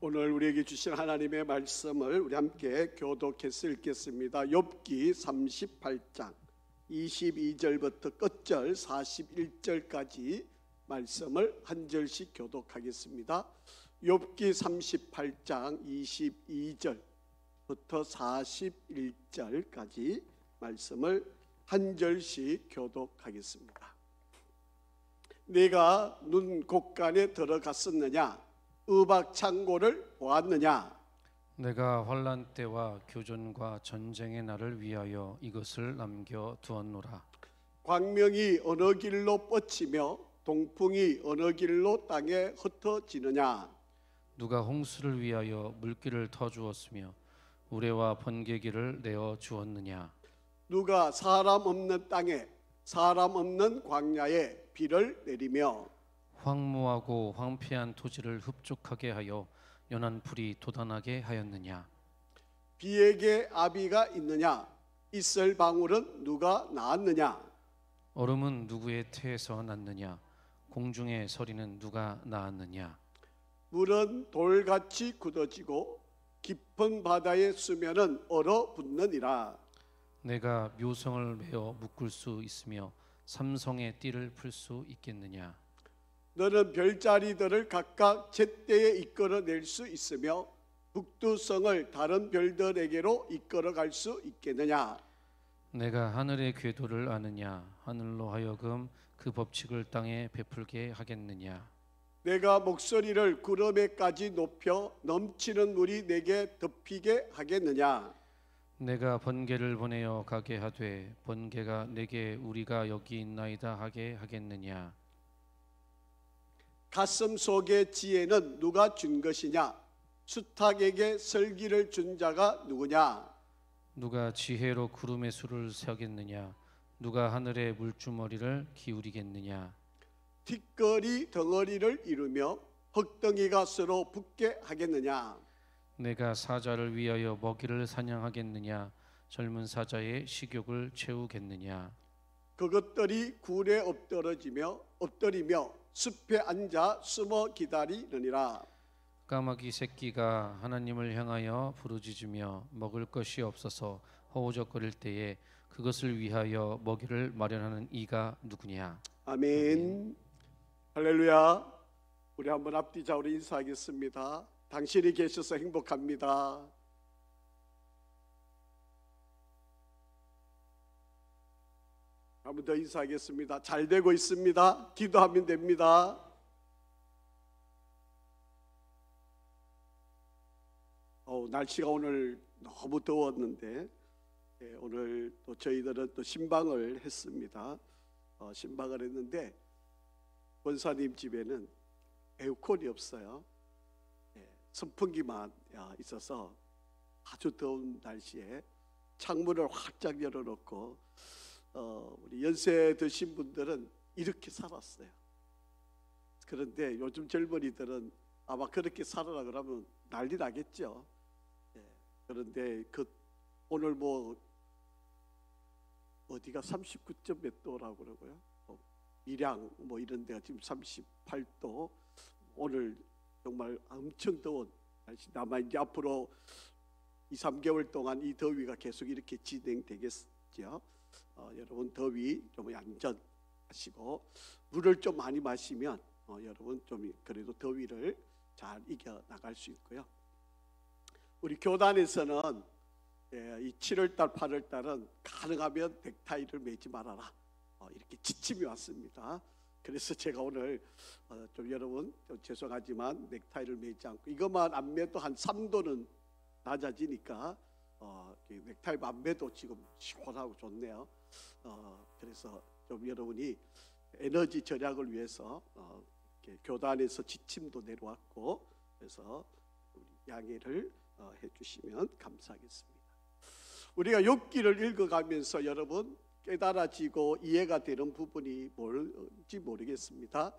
오늘 우리에게 주신 하나님의 말씀을 우리 함께 교독해서 읽겠습니다. 욥기 38장 22절부터 끝절 41절까지 말씀을 한 절씩 교독하겠습니다. 욥기 38장 22절부터 41절까지 말씀을 한 절씩 교독하겠습니다. 네가 눈 곳간에 들어갔었느냐? 의박 창고를 보았느냐? 내가 환난 때와 교전과 전쟁의 날을 위하여 이것을 남겨 두었노라. 광명이 어느 길로 뻗치며 동풍이 어느 길로 땅에 흩어지느냐? 누가 홍수를 위하여 물길을 터주었으며 우레와 번개기를 내어 주었느냐? 누가 사람 없는 땅에 사람 없는 광야에 비를 내리며 황무하고 황폐한 토지를 흡족하게 하여 연한 풀이 돋아나게 하였느냐? 비에게 아비가 있느냐? 있을 방울은 누가 낳았느냐? 얼음은 누구의 태에서 났느냐? 공중의 서리는 누가 낳았느냐? 물은 돌같이 굳어지고 깊은 바다의 수면은 얼어붙느니라. 내가 묘성을 메어 묶을 수 있으며 삼성의 띠를 풀 수 있겠느냐? 너는 별자리들을 각각 제때에 이끌어낼 수 있으며 북두성을 다른 별들에게로 이끌어갈 수 있겠느냐? 내가 하늘의 궤도를 아느냐? 하늘로 하여금 그 법칙을 땅에 베풀게 하겠느냐? 내가 목소리를 구름에까지 높여 넘치는 물이 내게 덮이게 하겠느냐? 내가 번개를 보내어 가게 하되 번개가 내게 우리가 여기 있나이다 하게 하겠느냐? 가슴 속의 지혜는 누가 준 것이냐? 수탉에게 설기를 준 자가 누구냐? 누가 지혜로 구름의 수를 세겠느냐? 누가 하늘의 물주머리를 기울이겠느냐? 티끌이 덩어리를 이루며 흙덩이가 서로 붙게 하겠느냐? 내가 사자를 위하여 먹이를 사냥하겠느냐? 젊은 사자의 식욕을 채우겠느냐? 그것들이 굴에 엎드리며 숲에 앉아 숨어 기다리느니라. 까마귀 새끼가 하나님을 향하여 부르짖으며 먹을 것이 없어서 허우적거릴 때에 그것을 위하여 먹이를 마련하는 이가 누구냐? 아멘. 할렐루야. 우리 한번 앞뒤 좌우로 인사하겠습니다. 당신이 계셔서 행복합니다. 한 번 더 인사하겠습니다. 잘 되고 있습니다. 기도하면 됩니다. 날씨가 오늘 너무 더웠는데 오늘 또 저희들은 또 신방을 했습니다. 신방을 했는데 권사님 집에는 에어컨이 없어요. 선풍기만 있어서 아주 더운 날씨에 창문을 활짝 열어놓고 우리 연세 드신 분들은 이렇게 살았어요. 그런데 요즘 젊은이들은 아마 그렇게 살아라 그러면 난리 나겠죠. 그런데 오늘 뭐 어디가 39점 몇 도라고 그러고요. 밀양 뭐 이런 데가 지금 38도. 오늘 정말 엄청 더운 날씨. 아마 이제 앞으로 2, 3개월 동안 이 더위가 계속 이렇게 진행되겠죠. 여러분 더위 좀 안전하시고 물을 좀 많이 마시면 여러분 좀 그래도 더위를 잘 이겨 나갈 수 있고요. 우리 교단에서는 이 7월달, 8월달은 가능하면 넥타이를 매지 말아라 이렇게 지침이 왔습니다. 그래서 제가 오늘 좀 여러분 좀 죄송하지만 넥타이를 매지 않고 이것만 안 매도 한 3도는 낮아지니까 넥타이 안 매도 지금 시원하고 좋네요. 그래서 좀 여러분이 에너지 절약을 위해서 교단에서 지침도 내려왔고 그래서 양해를 해주시면 감사하겠습니다. 우리가 욥기를 읽어가면서 여러분 깨달아지고 이해가 되는 부분이 뭘지 모르겠습니다.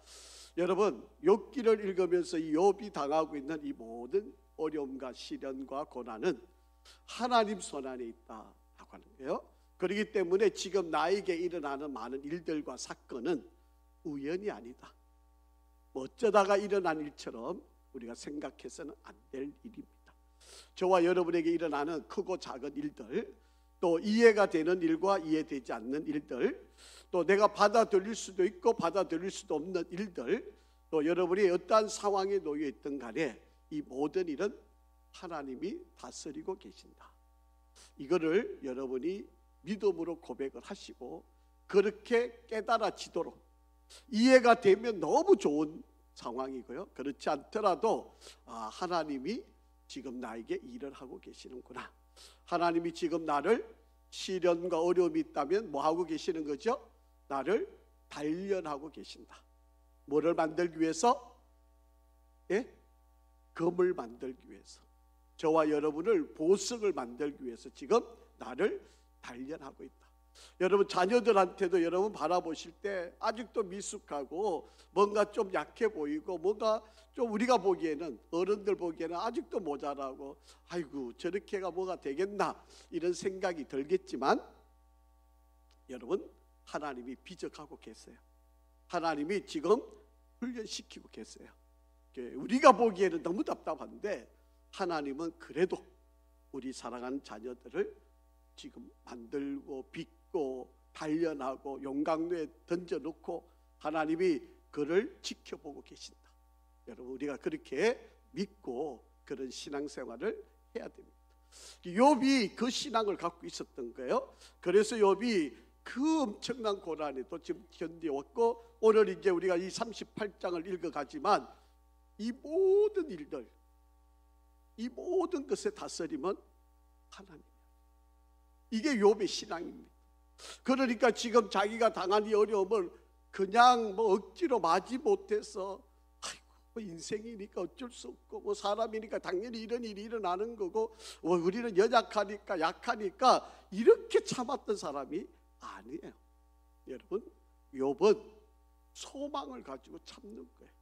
여러분 욥기를 읽으면서 이 욥이 당하고 있는 이 모든 어려움과 시련과 고난은 하나님 손 안에 있다고 하는 거예요. 그렇기 때문에 지금 나에게 일어나는 많은 일들과 사건은 우연이 아니다. 어쩌다가 일어난 일처럼 우리가 생각해서는 안 될 일입니다. 저와 여러분에게 일어나는 크고 작은 일들, 또 이해가 되는 일과 이해되지 않는 일들, 또 내가 받아들일 수도 있고 받아들일 수도 없는 일들, 또 여러분이 어떠한 상황에 놓여 있든 간에 이 모든 일은 하나님이 다스리고 계신다. 이거를 여러분이 믿음으로 고백을 하시고 그렇게 깨달아지도록, 이해가 되면 너무 좋은 상황이고요, 그렇지 않더라도 하나님이 지금 나에게 일을 하고 계시는구나, 하나님이 지금 나를 시련과 어려움이 있다면 뭐 하고 계시는 거죠? 나를 단련하고 계신다. 뭐를 만들기 위해서? 금을 만들기 위해서, 저와 여러분을 보석을 만들기 위해서 지금 나를 단련하고 있다. 여러분 자녀들한테도 여러분 바라보실 때 아직도 미숙하고 뭔가 좀 약해 보이고 뭔가 좀 우리가 보기에는, 어른들 보기에는 아직도 모자라고, 아이고 저렇게가 뭐가 되겠나 이런 생각이 들겠지만, 여러분 하나님이 비적하고 계세요. 하나님이 지금 훈련시키고 계세요. 우리가 보기에는 너무 답답한데 하나님은 그래도 우리 사랑하는 자녀들을 지금 만들고 빚고 단련하고 용광로에 던져놓고 하나님이 그를 지켜보고 계신다. 여러분 우리가 그렇게 믿고 그런 신앙생활을 해야 됩니다. 욥이 그 신앙을 갖고 있었던 거예요. 그래서 욥이 그 엄청난 고난에도 지금 견디었고, 오늘 이제 우리가 이 38장을 읽어가지만 이 모든 일들, 이 모든 것의 다스림은 하나님. 이게 욥의 신앙입니다. 그러니까 지금 자기가 당한 이 어려움을 그냥 뭐 억지로 마지 못해서 뭐 인생이니까 어쩔 수 없고 뭐 사람이니까 당연히 이런 일이 일어나는 거고 우리는 연약하니까 약하니까 이렇게 참았던 사람이 아니에요. 여러분 욥은 소망을 가지고 참는 거예요.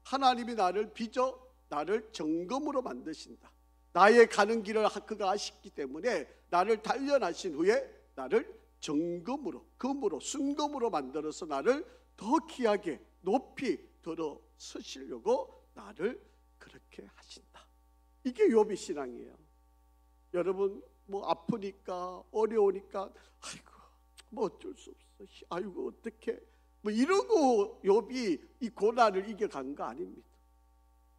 하나님이 나를 빚어 나를 정금으로 만드신다. 나의 가는 길을 그가 아시기 때문에 나를 단련하신 후에 나를 정금으로, 금으로, 순금으로 만들어서 나를 더 귀하게 높이 들어 서시려고 나를 그렇게 하신다. 이게 욥의 신앙이에요. 여러분 뭐 아프니까 어려우니까 아이고 뭐 어쩔 수 없어, 아이고 어떡해 뭐 이러고 욥이 이 고난을 이겨간 거 아닙니다.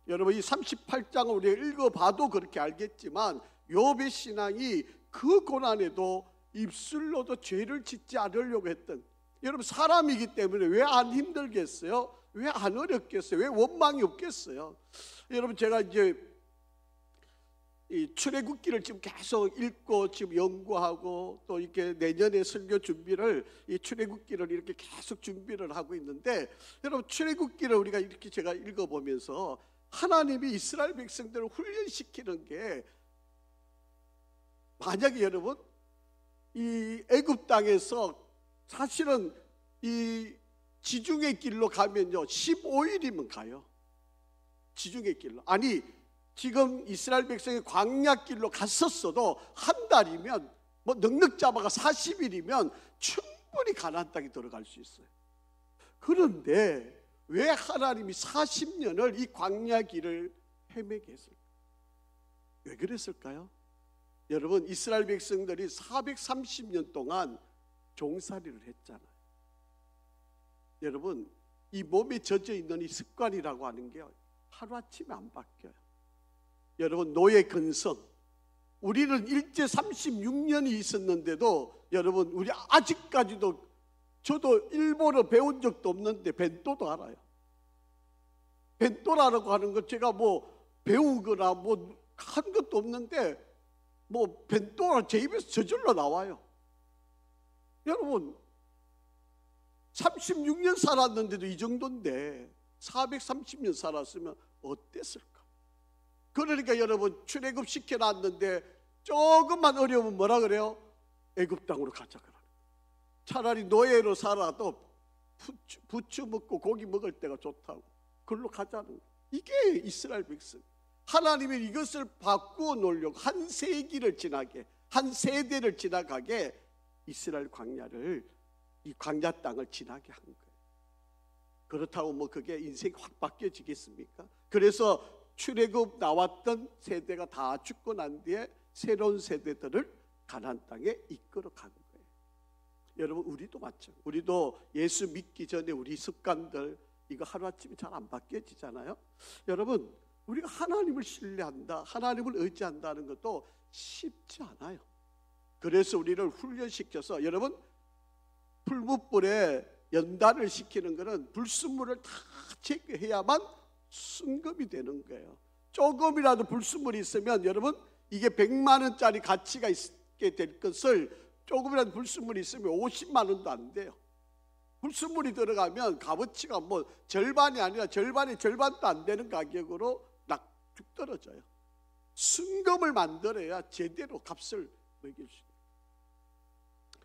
여러분 이 38장을 우리가 읽어봐도 그렇게 알겠지만 욥의 신앙이 그 고난에도 입술로도 죄를 짓지 않으려고 했던, 여러분 사람이기 때문에 왜 안 힘들겠어요? 왜 안 어렵겠어요? 왜 원망이 없겠어요? 여러분 제가 이제 이 출애굽기를 지금 계속 읽고 지금 연구하고 또 이렇게 내년에 설교 준비를, 이 출애굽기를 이렇게 계속 준비를 하고 있는데, 여러분 출애굽기를 우리가 이렇게 제가 읽어보면서 하나님이 이스라엘 백성들을 훈련시키는 게, 만약에 여러분 이 애굽 땅에서 사실은 이 지중해 길로 가면요 15일이면 가요. 지중해 길로. 아니 지금 이스라엘 백성이 광야 길로 갔었어도 한 달이면 뭐 넉넉 잡아가 40일이면 충분히 가나안 땅에 들어갈 수 있어요. 그런데 왜 하나님이 40년을 이 광야 길을 헤매게 했을까요? 왜 그랬을까요? 여러분 이스라엘 백성들이 430년 동안 종살이를 했잖아요. 여러분 이 몸에 젖어 있는 이 습관이라고 하는 게 하루아침에 안 바뀌어요. 여러분 노예 근성, 우리는 일제 36년이 있었는데도 여러분 우리 아직까지도, 저도 일본어 배운 적도 없는데 벤또도 알아요. 벤또라고 하는 것 제가 뭐 배우거나 뭐 한 것도 없는데 뭐 벤또가 제 입에서 저절로 나와요. 여러분 36년 살았는데도 이 정도인데 430년 살았으면 어땠을까? 그러니까 여러분 출애굽 시켜놨는데 조금만 어려우면 뭐라 그래요? 애굽 땅으로 가자 그러는. 차라리 노예로 살아도 부추 먹고 고기 먹을 때가 좋다고 그걸로 가자는 거예요. 이게 이스라엘 백성. 하나님이 이것을 바꾸어 놓으려고 한 세기를 지나게, 한 세대를 지나가게 이스라엘 광야를, 이 광야 땅을 지나게 한 거예요. 그렇다고 뭐 그게 인생이 확 바뀌어지겠습니까? 그래서 출애굽 나왔던 세대가 다 죽고 난 뒤에 새로운 세대들을 가나안 땅에 이끌어 간 거예요. 여러분, 우리도 마찬가지. 우리도 예수 믿기 전에 우리 습관들 이거 하루아침에 잘 안 바뀌어지잖아요. 여러분, 우리가 하나님을 신뢰한다, 하나님을 의지한다는 것도 쉽지 않아요. 그래서 우리를 훈련시켜서, 여러분, 풀무불에 연단을 시키는 것은 불순물을 다 제거해야만 순금이 되는 거예요. 조금이라도 불순물이 있으면 여러분, 이게 100만 원짜리 가치가 있게 될 것을 조금이라도 불순물이 있으면 50만 원도 안 돼요. 불순물이 들어가면 값어치가 뭐 절반이 아니라 절반의 절반도 안 되는 가격으로 쭉 떨어져요. 순금을 만들어야 제대로 값을 매길 수 있어요.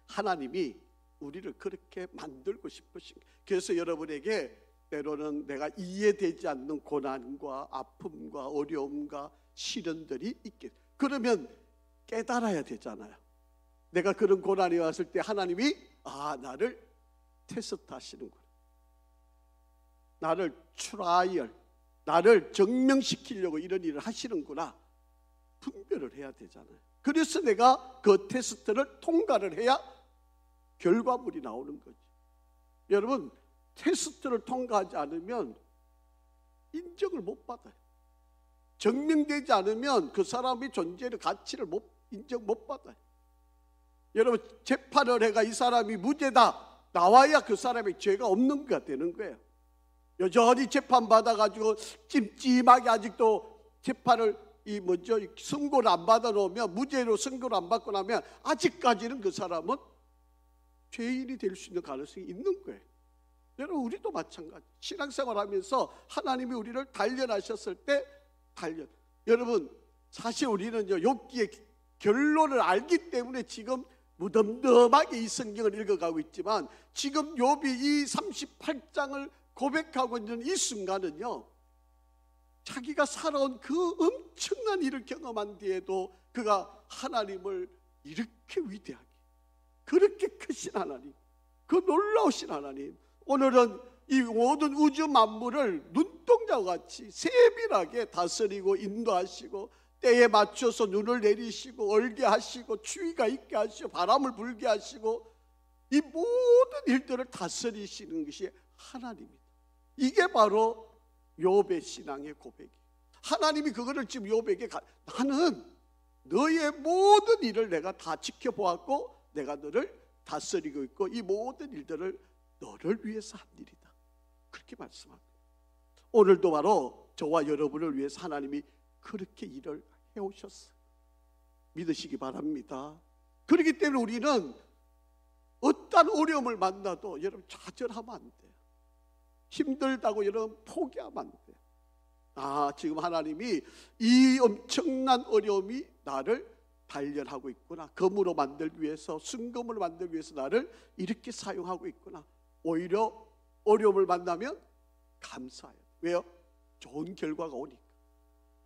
하나님이 우리를 그렇게 만들고 싶으신 거예요. 그래서 여러분에게 때로는 내가 이해되지 않는 고난과 아픔과 어려움과 시련들이 있겠. 그러면 깨달아야 되잖아요. 내가 그런 고난이 왔을 때 하나님이 나를 테스트 하시는구나, 나를 트라이얼, 나를 증명시키려고 이런 일을 하시는구나, 분별을 해야 되잖아요. 그래서 내가 그 테스트를 통과를 해야 결과물이 나오는 거지. 여러분, 테스트를 통과하지 않으면 인정을 못 받아요. 증명되지 않으면 그 사람의 존재의 가치를 인정 못 받아요. 여러분, 재판을 해가 이 사람이 무죄다 나와야 그 사람의 죄가 없는 가 되는 거예요. 여전히 재판받아가지고 찜찜하게 아직도 재판을 선고를 안 받아 놓으면, 무죄로 선고를 안 받고 나면 아직까지는 그 사람은 죄인이 될 수 있는 가능성이 있는 거예요. 여러분, 우리도 마찬가지. 신앙생활 하면서 하나님이 우리를 단련하셨을 때 여러분, 사실 우리는 욥기의 결론을 알기 때문에 지금 무덤덤하게 이 성경을 읽어가고 있지만, 지금 욥이 이 38장을 고백하고 있는 이 순간은요, 자기가 살아온 그 엄청난 일을 경험한 뒤에도 그가 하나님을 이렇게 위대하게, 그렇게 크신 하나님, 그 놀라우신 하나님, 오늘은 이 모든 우주 만물을 눈동자와 같이 세밀하게 다스리고 인도하시고 때에 맞춰서 눈을 내리시고 얼게 하시고 추위가 있게 하시고 바람을 불게 하시고 이 모든 일들을 다스리시는 것이 하나님입니다. 이게 바로 욥의 신앙의 고백이에요. 하나님이 그거를 지금 욥에게 나는 너의 모든 일을 내가 다 지켜보았고 내가 너를 다스리고 있고 이 모든 일들을 너를 위해서 한 일이다, 그렇게 말씀합니다. 오늘도 바로 저와 여러분을 위해서 하나님이 그렇게 일을 해오셨어요. 믿으시기 바랍니다. 그렇기 때문에 우리는 어떤 어려움을 만나도 여러분 좌절하면 안 돼요. 힘들다고 여러분 포기하면 안 돼요. 지금 하나님이 이 엄청난 어려움이 나를 단련하고 있구나, 금으로 만들기 위해서, 순금을 만들기 위해서 나를 이렇게 사용하고 있구나. 오히려 어려움을 만나면 감사해요. 왜요? 좋은 결과가 오니까.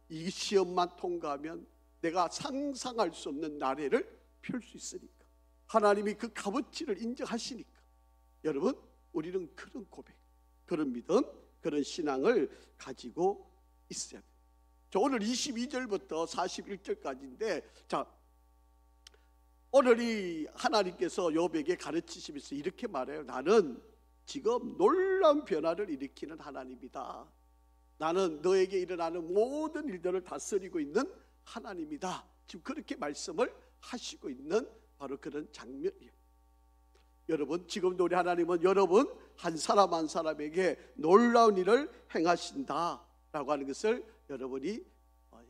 이 시험만 통과하면 내가 상상할 수 없는 나래를 펼 수 있으니까, 하나님이 그 값어치를 인정하시니까. 여러분, 우리는 그런 고백, 그런 믿음, 그런 신앙을 가지고 있어야 돼요. 오늘 22절부터 41절까지인데, 자, 오늘 이 하나님께서 욥에게 가르치시면서 이렇게 말해요. 나는 지금 놀라운 변화를 일으키는 하나님이다. 나는 너에게 일어나는 모든 일들을 다스리고 있는 하나님이다. 지금 그렇게 말씀을 하시고 있는 바로 그런 장면이에요. 여러분, 지금도 우리 하나님은 여러분 한 사람 한 사람에게 놀라운 일을 행하신다라고 하는 것을 여러분이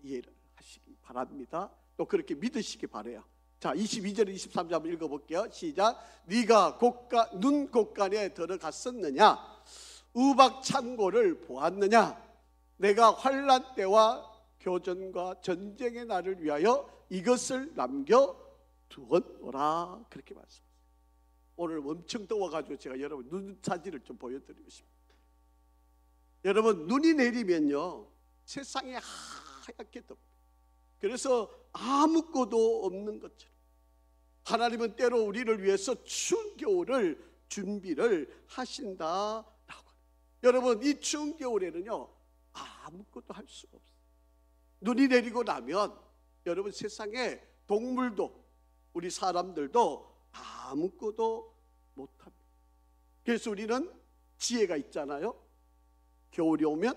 이해를 하시기 바랍니다. 또 그렇게 믿으시기 바라요. 자, 22절 23절 한번 읽어볼게요. 시작. 네가 눈 곳간에 들어갔었느냐? 우박 창고를 보았느냐? 내가 환난 때와 교전과 전쟁의 날을 위하여 이것을 남겨두었노라, 그렇게 말씀하셨어요. 오늘 엄청 더워가지고 제가 여러분 눈 사진을 좀 보여드리고 싶습니다. 여러분, 눈이 내리면요 세상이 하얗게 덮여요. 그래서 아무것도 없는 것처럼 하나님은 때로 우리를 위해서 추운 겨울을 준비를 하신다라고. 여러분, 이 추운 겨울에는요 아무것도 할 수가 없어요. 눈이 내리고 나면 여러분 세상에 동물도 우리 사람들도 아무것도 못합니다. 그래서 우리는 지혜가 있잖아요. 겨울이 오면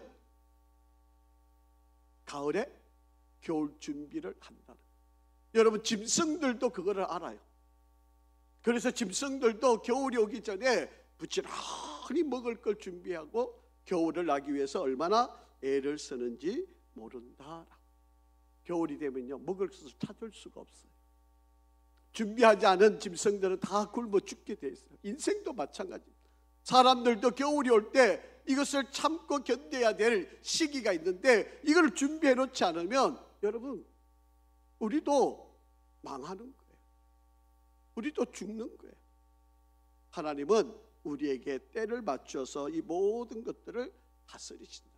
가을에 겨울 준비를 한다는. 여러분 짐승들도 그거를 알아요. 그래서 짐승들도 겨울이 오기 전에 부지런히 먹을 걸 준비하고 겨울을 나기 위해서 얼마나 애를 쓰는지 모른다. 겨울이 되면요 먹을 것을 찾을 수가 없어요. 준비하지 않은 짐승들은 다 굶어 죽게 돼 있어요. 인생도 마찬가지입니다. 사람들도 겨울이 올 때 이것을 참고 견뎌야 될 시기가 있는데 이걸 준비해 놓지 않으면 여러분 우리도 망하는 거예요. 우리도 죽는 거예요. 하나님은 우리에게 때를 맞춰서 이 모든 것들을 다스리신다.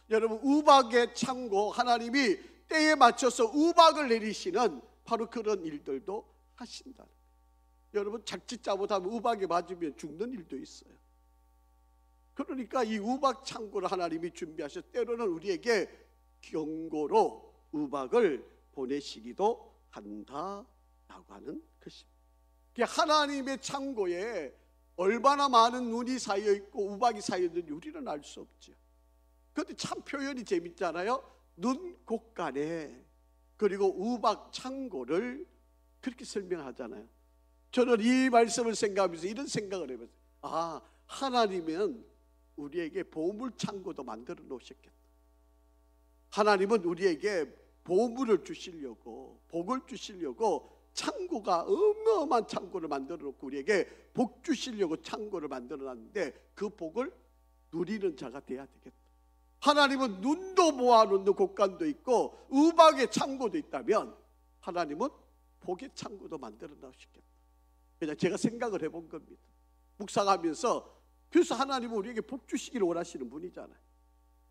여러분 우박의 창고, 하나님이 때에 맞춰서 우박을 내리시는 바로 그런 일들도 하신다. 여러분 자칫 잘못하면 우박에 맞으면 죽는 일도 있어요. 그러니까 이 우박 창고를 하나님이 준비하셔 때로는 우리에게 경고로 우박을 보내시기도 한다라고 하는 것입니다. 하나님의 창고에 얼마나 많은 눈이 쌓여 있고 우박이 쌓여 있는지 우리는 알 수 없죠. 그런데 참 표현이 재밌잖아요. 눈 곳간에 그리고 우박 창고를 그렇게 설명하잖아요. 저는 이 말씀을 생각하면서 이런 생각을 해봤어요. 아, 하나님은 우리에게 보물 창고도 만들어 놓으셨겠다. 하나님은 우리에게 보물을 주시려고, 복을 주시려고 창고가 어마어마한 창고를 만들어 놓고 우리에게 복 주시려고 창고를 만들어 놨는데 그 복을 누리는 자가 돼야 되겠다. 하나님은 눈도 모아놓는 곳간도 있고 우박의 창고도 있다면 하나님은 복의 창고도 만들어 놓으셨겠다. 그냥 제가 생각을 해본 겁니다. 묵상하면서 그래서 하나님은 우리에게 복 주시기를 원하시는 분이잖아요.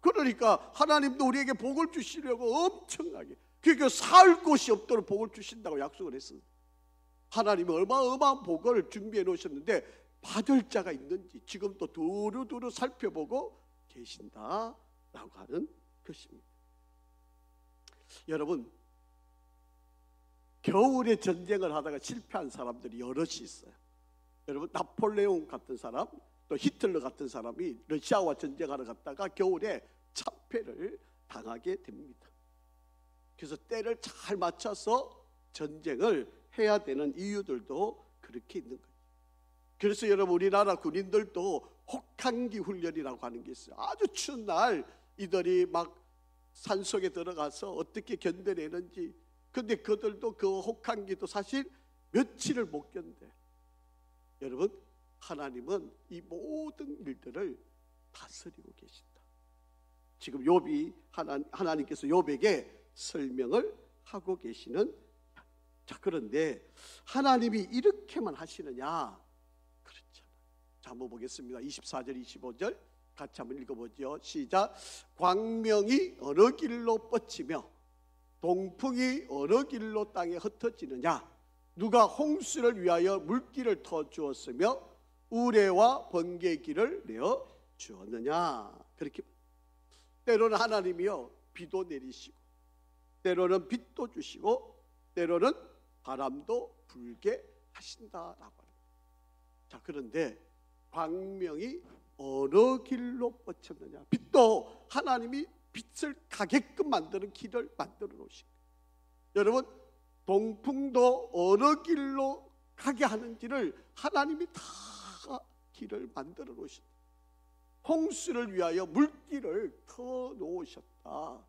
그러니까 하나님도 우리에게 복을 주시려고 엄청나게 그러니까 살 곳이 없도록 복을 주신다고 약속을 했어요. 하나님은 어마어마한 복을 준비해 놓으셨는데 받을 자가 있는지 지금도 두루두루 살펴보고 계신다라고 하는 것입니다. 여러분 겨울에 전쟁을 하다가 실패한 사람들이 여럿이 있어요. 여러분 나폴레옹 같은 사람 또 히틀러 같은 사람이 러시아와 전쟁하러 갔다가 겨울에 참패를 당하게 됩니다. 그래서 때를 잘 맞춰서 전쟁을 해야 되는 이유들도 그렇게 있는 거예요. 그래서 여러분 우리나라 군인들도 혹한기 훈련이라고 하는 게 있어요. 아주 추운 날 이들이 막 산속에 들어가서 어떻게 견뎌내는지. 근데 그들도 그 혹한기도 사실 며칠을 못 견뎌. 여러분 하나님은 이 모든 일들을 다스리고 계신다. 지금 욥이 하나님께서 욥에게 설명을 하고 계시는. 자 그런데 하나님이 이렇게만 하시느냐? 그렇잖아요. 자 한번 보겠습니다. 24절 25절 같이 한번 읽어보죠. 시작. 광명이 어느 길로 뻗치며 동풍이 어느 길로 땅에 흩어지느냐? 누가 홍수를 위하여 물길을 터 주었으며 우레와 번개의 길을 내어 주었느냐? 그렇게 때로는 하나님이요 비도 내리시고 때로는 빛도 주시고 때로는 바람도 불게 하신다라고 합니다. 자 그런데 광명이 어느 길로 뻗쳤느냐? 빛도 하나님이 빛을 가게끔 만드는 길을 만들어 놓으신 거예요. 여러분 동풍도 어느 길로 가게 하는지를 하나님이 다 길을 만들어 놓으셨다. 홍수를 위하여 물길을 터 놓으셨다.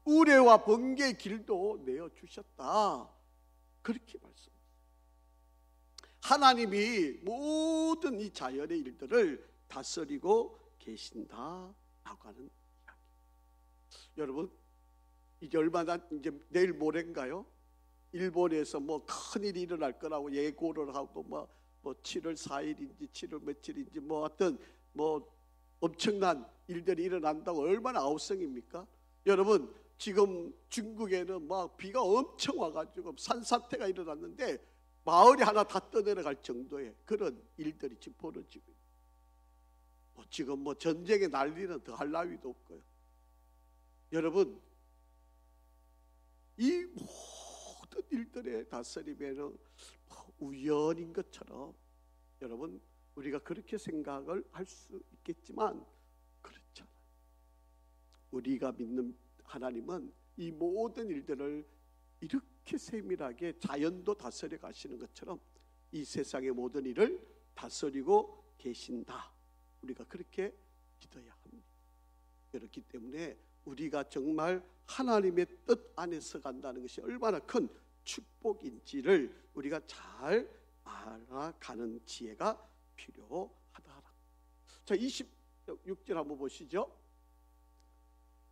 우레와 번개의 길도 내어 주셨다. 그렇게 말씀합니다. 하나님이 모든 이 자연의 일들을 다스리고 계신다라고 하는 이야기. 여러분 이제 얼마나 이제 내일 모레인가요? 일본에서 뭐 큰일이 일어날 거라고 예고를 하고 뭐 7월 4일인지 7월 며칠인지 뭐 하여튼 뭐 엄청난 일들이 일어난다고 얼마나 아우성입니까? 여러분 지금 중국에는 막 비가 엄청 와가지고 산사태가 일어났는데 마을이 하나 다 떠내려갈 정도의 그런 일들이 지금 벌어지고 지금 뭐 전쟁의 난리는 더할 나위도 없고요. 여러분 이 모든 일들의 다스림에는 우연인 것처럼 여러분 우리가 그렇게 생각을 할 수 있겠지만 그렇지 않아요. 우리가 믿는 하나님은 이 모든 일들을 이렇게 세밀하게 자연도 다스려 가시는 것처럼 이 세상의 모든 일을 다스리고 계신다. 우리가 그렇게 믿어야 합니다. 그렇기 때문에 우리가 정말 하나님의 뜻 안에서 간다는 것이 얼마나 큰 축복인지를 우리가 잘 알아가는 지혜가 필요하다. 자, 26절 한번 보시죠.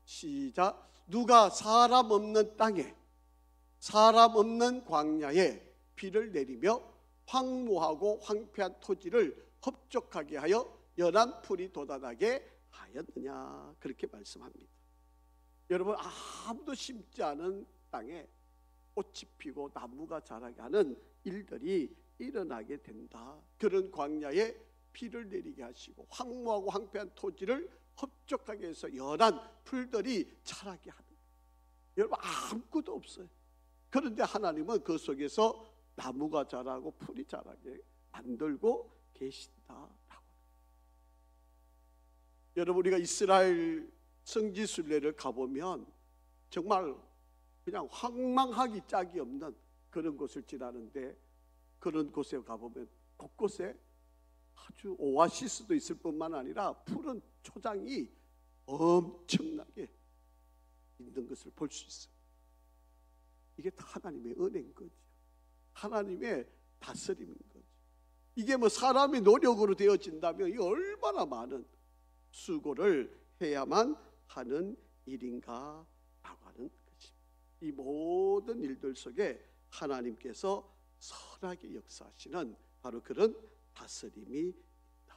시작. 누가 사람 없는 땅에, 사람 없는 광야에 비를 내리며 황무하고 황폐한 토지를 흡족하게 하여 연한 풀이 돋아나게 하였느냐, 그렇게 말씀합니다. 여러분, 아무도 심지 않은 땅에 꽃이 피고 나무가 자라게 하는 일들이 일어나게 된다. 그런 광야에 비를 내리게 하시고 황무하고 황폐한 토지를 흡족하게 해서 연한 풀들이 자라게 하는, 여러분 아무것도 없어요. 그런데 하나님은 그 속에서 나무가 자라고 풀이 자라게 만들고 계신다라고. 여러분, 우리가 이스라엘 성지순례를 가보면 정말 그냥 황망하기 짝이 없는 그런 곳을 지나는데, 그런 곳에 가보면 곳곳에 아주 오아시스도 있을 뿐만 아니라 푸른 초장이 엄청나게 있는 것을 볼 수 있어요. 이게 다 하나님의 은혜인 거죠. 하나님의 다스림인 거죠. 이게 뭐 사람의 노력으로 되어진다면 이 얼마나 많은 수고를 해야만 하는 일인가 라고 하는 것입니다. 이 모든 일들 속에 하나님께서 선하게 역사하시는 바로 그런 다스림이 있다.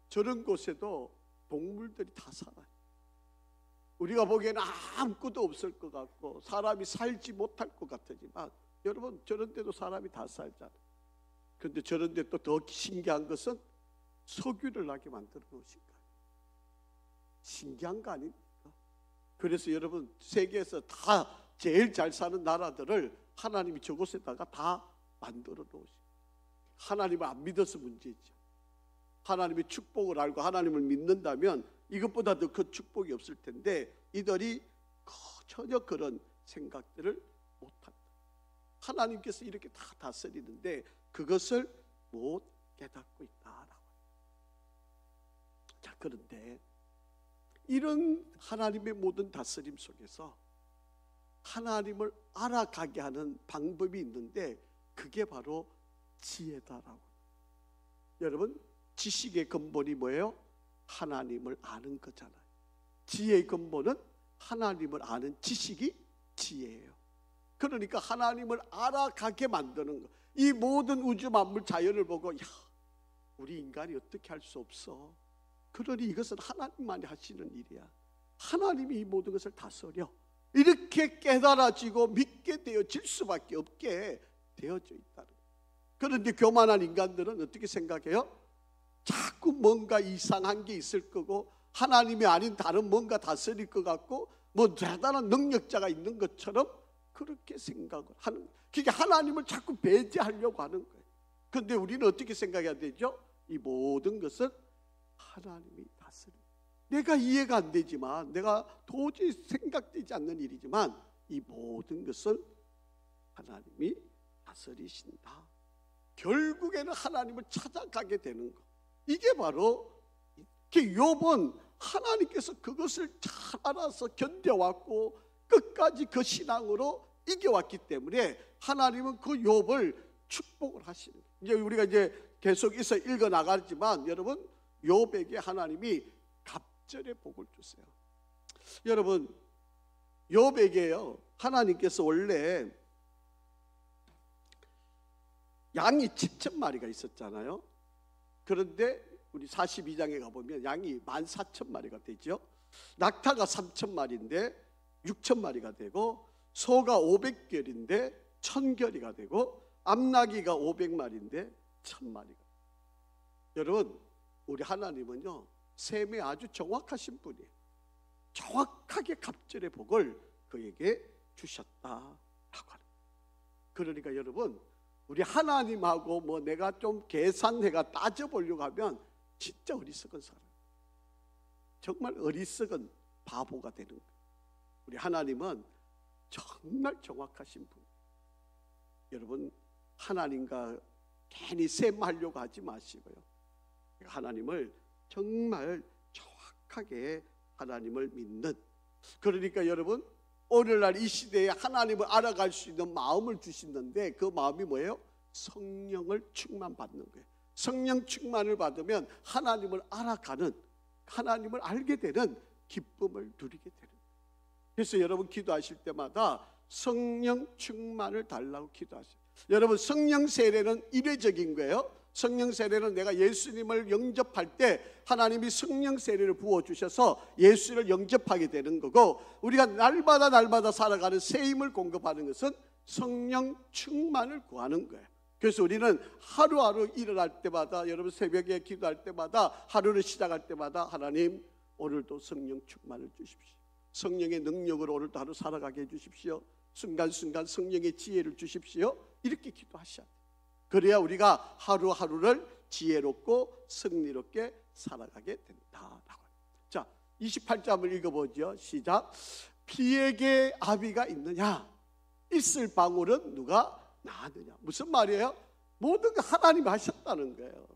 저런 곳에도 동물들이 다 살아요. 우리가 보기에는 아무것도 없을 것 같고 사람이 살지 못할 것 같지만 여러분, 저런 데도 사람이 다 살잖아요. 그런데 저런 데 또 더 신기한 것은 석유를 나게 만들어 놓으신 거예요. 신기한 거 아닙니까? 그래서 여러분, 세계에서 다 제일 잘 사는 나라들을 하나님이 저곳에다가 다 만들어 놓으신, 하나님을 안 믿어서 문제죠. 하나님의 축복을 알고 하나님을 믿는다면 이것보다 더 큰 축복이 없을 텐데 이들이 전혀 그런 생각들을 못한다. 하나님께서 이렇게 다 다스리는데 그것을 못 깨닫고 있다라고. 자, 그런데 이런 하나님의 모든 다스림 속에서 하나님을 알아가게 하는 방법이 있는데 그게 바로 지혜다라고. 여러분, 지식의 근본이 뭐예요? 하나님을 아는 거잖아요. 지혜의 근본은 하나님을 아는 지식이 지혜예요. 그러니까 하나님을 알아가게 만드는 거. 이 모든 우주 만물 자연을 보고, 야, 우리 인간이 어떻게 할 수 없어. 그러니 이것은 하나님만이 하시는 일이야. 하나님이 이 모든 것을 다스려. 이렇게 깨달아지고 믿게 되어질 수밖에 없게 되어져 있다는 거예요. 그런데 교만한 인간들은 어떻게 생각해요? 자꾸 뭔가 이상한 게 있을 거고 하나님이 아닌 다른 뭔가 다스릴 것 같고 뭐 대단한 능력자가 있는 것처럼 그렇게 생각을 하는 거예요. 그게 하나님을 자꾸 배제하려고 하는 거예요. 그런데 우리는 어떻게 생각해야 되죠? 이 모든 것은 하나님이 다스립니다. 내가 이해가 안 되지만, 내가 도저히 생각되지 않는 일이지만 이 모든 것을 하나님이 다스리신다. 결국에는 하나님을 찾아가게 되는 것. 이게 바로 욥은 하나님께서 그것을 잘 알아서 견뎌왔고 끝까지 그 신앙으로 이겨왔기 때문에 하나님은 그 욥을 축복을 하시는 거예요. 이제 우리가 이제 계속해서 읽어 나가지만 여러분, 욥에게 하나님이 갑절의 복을 주세요. 여러분, 욥에게요 하나님께서 원래 양이 7,000마리가 있었잖아요. 그런데 우리 42장에 가보면 양이 14,000마리가 되죠. 낙타가 3,000마리인데 6,000마리가 되고, 소가 500결인데 1,000결이가 되고, 암나귀가 500마리인데 1,000마리가. 여러분, 우리 하나님은요 셈에 아주 정확하신 분이에요. 정확하게 갑절의 복을 그에게 주셨다라고 하는. 그러니까 여러분, 우리 하나님하고 뭐 내가 좀 계산해가 따져보려고 하면 진짜 어리석은 사람, 정말 어리석은 바보가 되는 거예요. 우리 하나님은 정말 정확하신 분. 여러분, 하나님과 괜히 셈하려고 하지 마시고요. 하나님을 정말 정확하게 하나님을 믿는. 그러니까 여러분, 오늘날 이 시대에 하나님을 알아갈 수 있는 마음을 주시는데 그 마음이 뭐예요? 성령을 충만받는 거예요. 성령 충만을 받으면 하나님을 알아가는, 하나님을 알게 되는 기쁨을 누리게 되는 거예요. 그래서 여러분 기도하실 때마다 성령 충만을 달라고 기도하세요. 여러분, 성령 세례는 이례적인 거예요. 성령 세례는 내가 예수님을 영접할 때 하나님이 성령 세례를 부어주셔서 예수를 영접하게 되는 거고, 우리가 날마다 살아가는 새 힘을 공급하는 것은 성령 충만을 구하는 거예요. 그래서 우리는 하루하루 일어날 때마다, 여러분 새벽에 기도할 때마다, 하루를 시작할 때마다 하나님 오늘도 성령 충만을 주십시오. 성령의 능력으로 오늘도 하루 살아가게 해주십시오. 순간순간 성령의 지혜를 주십시오. 이렇게 기도하셔야 돼요. 그래야 우리가 하루하루를 지혜롭고 승리롭게 살아가게 된다라고. 자, 28절을 읽어보죠. 시작. 비에게 아비가 있느냐? 있을 방울은 누가 낳았느냐? 무슨 말이에요? 모든 거 하나님이 하셨다는 거예요.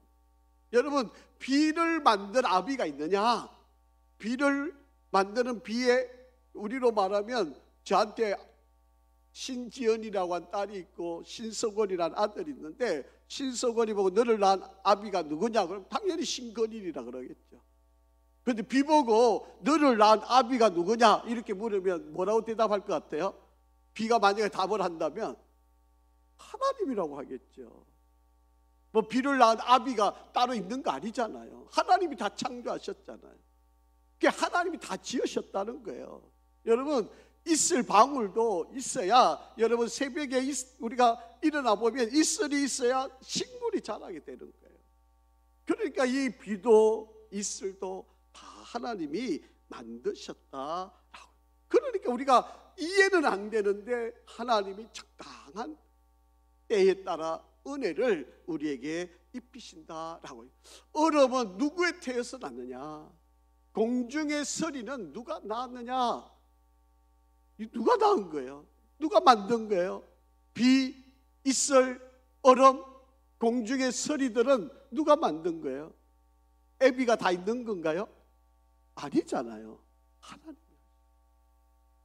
여러분, 비를 만든 아비가 있느냐? 비를 만드는 비에, 우리로 말하면 저한테 신지연이라고 한 딸이 있고 신석원이라는 아들이 있는데, 신석원이 보고 너를 낳은 아비가 누구냐? 그럼 당연히 신건일이라 그러겠죠. 그런데 비 보고 너를 낳은 아비가 누구냐? 이렇게 물으면 뭐라고 대답할 것 같아요? 비가 만약에 답을 한다면 하나님이라고 하겠죠. 뭐 비를 낳은 아비가 따로 있는 거 아니잖아요. 하나님이 다 창조하셨잖아요. 그게 하나님이 다 지으셨다는 거예요. 여러분, 있을 방울도 있어야, 여러분 새벽에 우리가 일어나 보면 이슬이 있어야 식물이 자라게 되는 거예요. 그러니까 이 비도 이슬도 다 하나님이 만드셨다라고. 그러니까 우리가 이해는 안 되는데 하나님이 적당한 때에 따라 은혜를 우리에게 입히신다라고. 얼음은 누구의 태에서 났느냐? 공중의 서리는 누가 낳았느냐? 누가 낳은 거예요? 누가 만든 거예요? 비, 이슬, 얼음, 공중의 서리들은 누가 만든 거예요? 애비가 다 있는 건가요? 아니잖아요.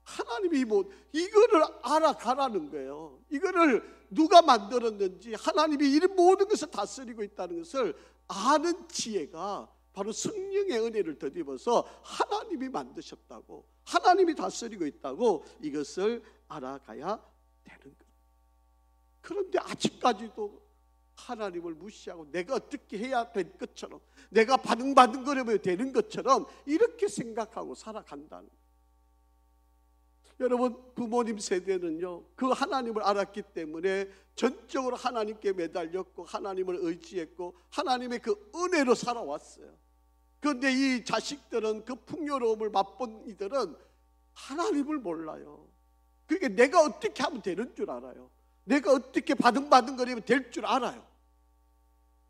하나님이 뭐 이거를 알아가라는 거예요. 이거를 누가 만들었는지, 하나님이 이 모든 것을 다스리고 있다는 것을 아는 지혜가 바로 성령의 은혜를 덧입어서 하나님이 만드셨다고, 하나님이 다스리고 있다고, 이것을 알아가야 되는 거예요. 그런데 아직까지도 하나님을 무시하고 내가 어떻게 해야 될 것처럼, 내가 반응거리면 되는 것처럼 이렇게 생각하고 살아간다는 거예요. 여러분, 부모님 세대는요, 그 하나님을 알았기 때문에 전적으로 하나님께 매달렸고 하나님을 의지했고 하나님의 그 은혜로 살아왔어요. 그런데 이 자식들은, 그 풍요로움을 맛본 이들은 하나님을 몰라요. 그게 내가 어떻게 하면 되는 줄 알아요. 내가 어떻게 바등바등거리면 될 줄 알아요.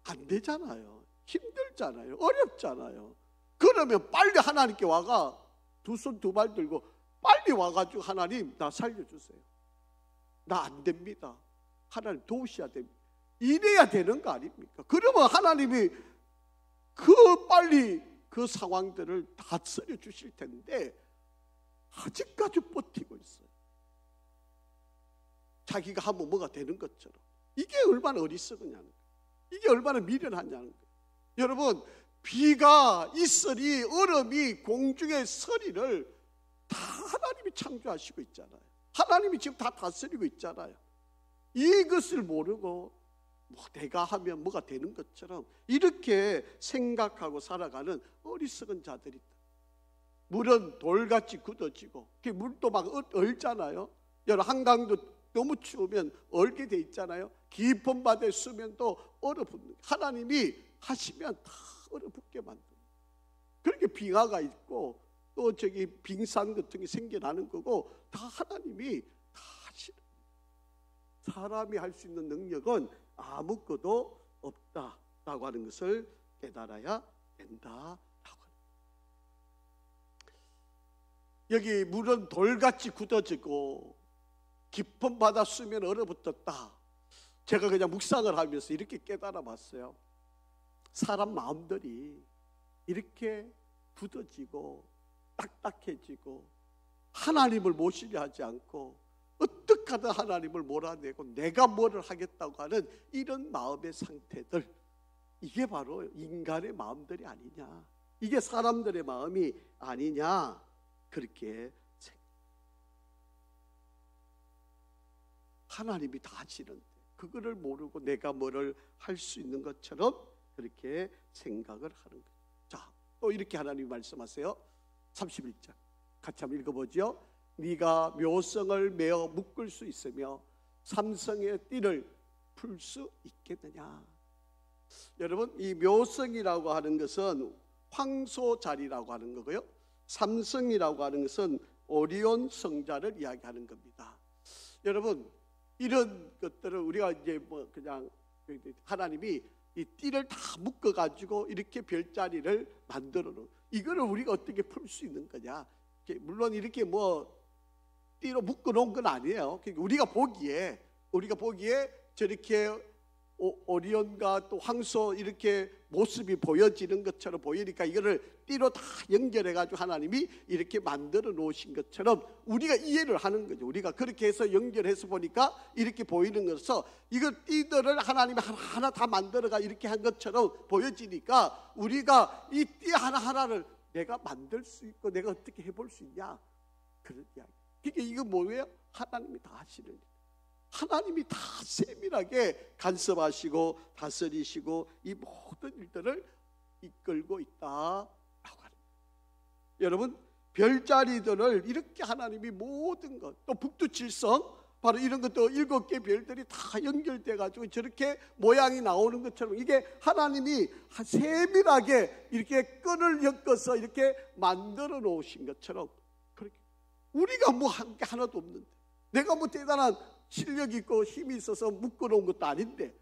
안 되잖아요. 힘들잖아요. 어렵잖아요. 그러면 빨리 하나님께 와가 두 손 두 발 들고 빨리 와가지고 하나님 나 살려주세요. 나 안 됩니다. 하나님 도우셔야 됩니다. 이래야 되는 거 아닙니까? 그러면 하나님이 빨리 그 상황들을 다스려 주실 텐데 아직까지 버티고 있어요. 자기가 하면 뭐가 되는 것처럼. 이게 얼마나 어리석으냐는 거예요. 이게 얼마나 미련하냐는 거예요. 여러분, 비가, 이슬이, 얼음이, 공중의 서리를 다 하나님이 창조하시고 있잖아요. 하나님이 지금 다 다스리고 있잖아요. 이것을 모르고 뭐 내가 하면 뭐가 되는 것처럼 이렇게 생각하고 살아가는 어리석은 자들이 있다. 물은 돌같이 굳어지고, 그 물도 막 얼잖아요. 여러분, 한강도 너무 추우면 얼게 돼 있잖아요. 깊은 바다의 수면도 얼어붙는, 하나님이 하시면 다 얼어붙게 만듭니다. 그렇게 빙하가 있고 또 저기 빙산 같은 게 생겨나는 거고 다 하나님이 다 하시는. 사람이 할 수 있는 능력은 아무것도 없다라고 하는 것을 깨달아야 된다라고. 여기 물은 돌같이 굳어지고 깊은 바다 수면 얼어붙었다. 제가 그냥 묵상을 하면서 이렇게 깨달아 봤어요. 사람 마음들이 이렇게 굳어지고 딱딱해지고 하나님을 모시려 하지 않고 어떻게 하든 하나님을 몰아내고 내가 뭐를 하겠다고 하는 이런 마음의 상태들, 이게 바로 인간의 마음들이 아니냐, 이게 사람들의 마음이 아니냐, 그렇게 하나님이 다 하시는데 그거를 모르고 내가 뭐를 할 수 있는 것처럼 그렇게 생각을 하는 거예요. 자, 또 이렇게 하나님이 말씀하세요. 31절 같이 한번 읽어보죠. 네가 묘성을 메어 묶을 수 있으며 삼성의 띠를 풀 수 있겠느냐. 여러분, 이 묘성이라고 하는 것은 황소자리라고 하는 거고요, 삼성이라고 하는 것은 오리온 성자를 이야기하는 겁니다. 여러분, 이런 것들을 우리가 이제 뭐 그냥 하나님이 이 띠를 다 묶어 가지고 이렇게 별자리를 만들어 놓은, 이거를 우리가 어떻게 풀 수 있는 거냐. 물론 이렇게 뭐 띠로 묶어 놓은 건 아니에요. 우리가 보기에 저렇게 오리온과 또 황소 이렇게 모습이 보여지는 것처럼 보이니까 이거를 띠로 다 연결해 가지고 하나님이 이렇게 만들어 놓으신 것처럼 우리가 이해를 하는 거죠. 우리가 그렇게 해서 연결해서 보니까 이렇게 보이는 것서 이거 띠들을 하나님이 하나하나 다 만들어가 이렇게 한 것처럼 보여지니까 우리가 이 띠 하나하나를 내가 만들 수 있고 내가 어떻게 해볼 수 있냐, 그런 이야기. 그러니까 이거 뭐예요? 하나님이 다 하시는 일. 하나님이 다 세밀하게 간섭하시고 다스리시고 이 모든 일들을 이끌고 있다라고 하는 거예요. 여러분, 별자리들을 이렇게 하나님이 모든 것, 또 북두칠성 바로 이런 것도 7개 별들이 다 연결돼 가지고 저렇게 모양이 나오는 것처럼 이게 하나님이 세밀하게 이렇게 끈을 엮어서 이렇게 만들어 놓으신 것처럼, 그렇게 우리가 뭐 한 게 하나도 없는데, 내가 뭐 대단한 실력 있고 힘이 있어서 묶어놓은 것도 아닌데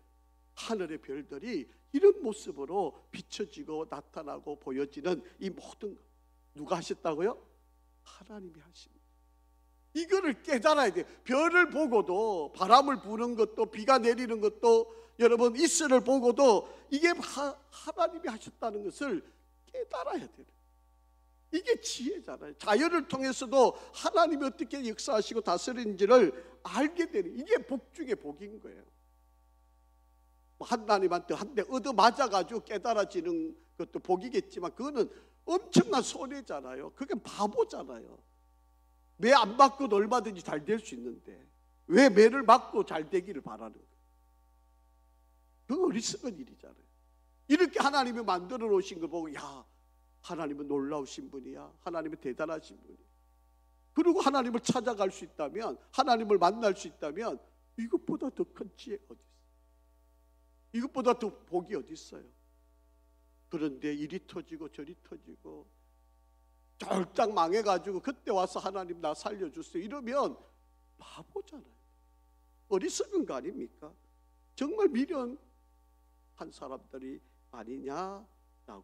하늘의 별들이 이런 모습으로 비춰지고 나타나고 보여지는 이 모든 것, 누가 하셨다고요? 하나님이 하신 거예요. 이거를 깨달아야 돼요. 별을 보고도, 바람을 부는 것도, 비가 내리는 것도, 여러분 이슬을 보고도 이게 하나님이 하셨다는 것을 깨달아야 돼요. 이게 지혜잖아요. 자연을 통해서도 하나님이 어떻게 역사하시고 다스리는지를 알게 되는, 이게 복 중에 복인 거예요. 하나님한테 한 대 얻어 맞아가지고 깨달아지는 것도 복이겠지만 그거는 엄청난 손해잖아요. 그게 바보잖아요. 매 안 맞고도 얼마든지 잘 될 수 있는데 왜 매를 맞고 잘 되기를 바라는 거예요? 그거 어리석은 일이잖아요. 이렇게 하나님이 만들어 놓으신 걸 보고, 야, 하나님은 놀라우신 분이야, 하나님은 대단하신 분이야. 그리고 하나님을 찾아갈 수 있다면, 하나님을 만날 수 있다면 이것보다 더 큰 지혜가 어디 있어요? 이것보다 더 복이 어디 있어요? 그런데 이리 터지고 저리 터지고 쫄딱 망해가지고 그때 와서 하나님 나 살려주세요 이러면 바보잖아요. 어리석은 거 아닙니까? 정말 미련한 사람들이 아니냐라고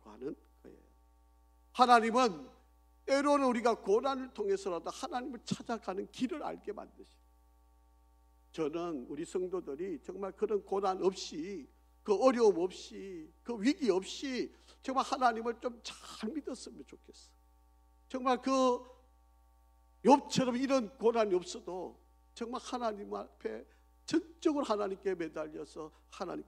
하는 거예요. 하나님은 때로는 우리가 고난을 통해서라도 하나님을 찾아가는 길을 알게 만드시고, 저는 우리 성도들이 정말 그런 고난 없이, 그 어려움 없이, 그 위기 없이 정말 하나님을 좀 잘 믿었으면 좋겠어요. 정말 그 욥처럼 이런 고난이 없어도 정말 하나님 앞에 전적으로 하나님께 매달려서 하나님,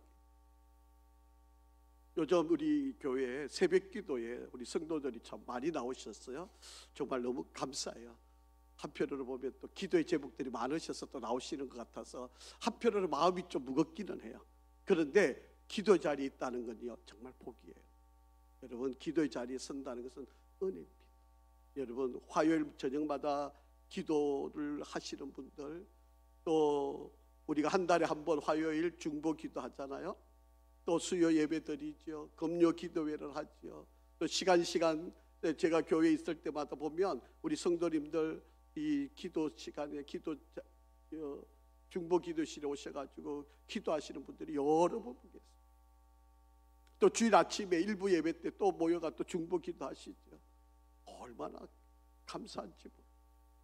요즘 우리 교회에 새벽 기도에 우리 성도들이 참 많이 나오셨어요. 정말 너무 감사해요. 한편으로 보면 또 기도의 제목들이 많으셔서 또 나오시는 것 같아서 한편으로 마음이 좀 무겁기는 해요. 그런데 기도 자리에 있다는 건요 정말 복이에요. 여러분, 기도의 자리에 선다는 것은 은혜입니다. 여러분, 화요일 저녁마다 기도를 하시는 분들, 또 우리가 한 달에 한 번 화요일 중보 기도하잖아요. 또 수요 예배 드리죠. 금요 기도회를 하죠. 또 시간 제가 교회에 있을 때마다 보면 우리 성도님들 이 기도 시간에 중보 기도실에 오셔가지고 기도하시는 분들이 여러 분 계세요. 또 주일 아침에 일부 예배 때 또 모여가 또 중보 기도하시죠. 얼마나 감사한지.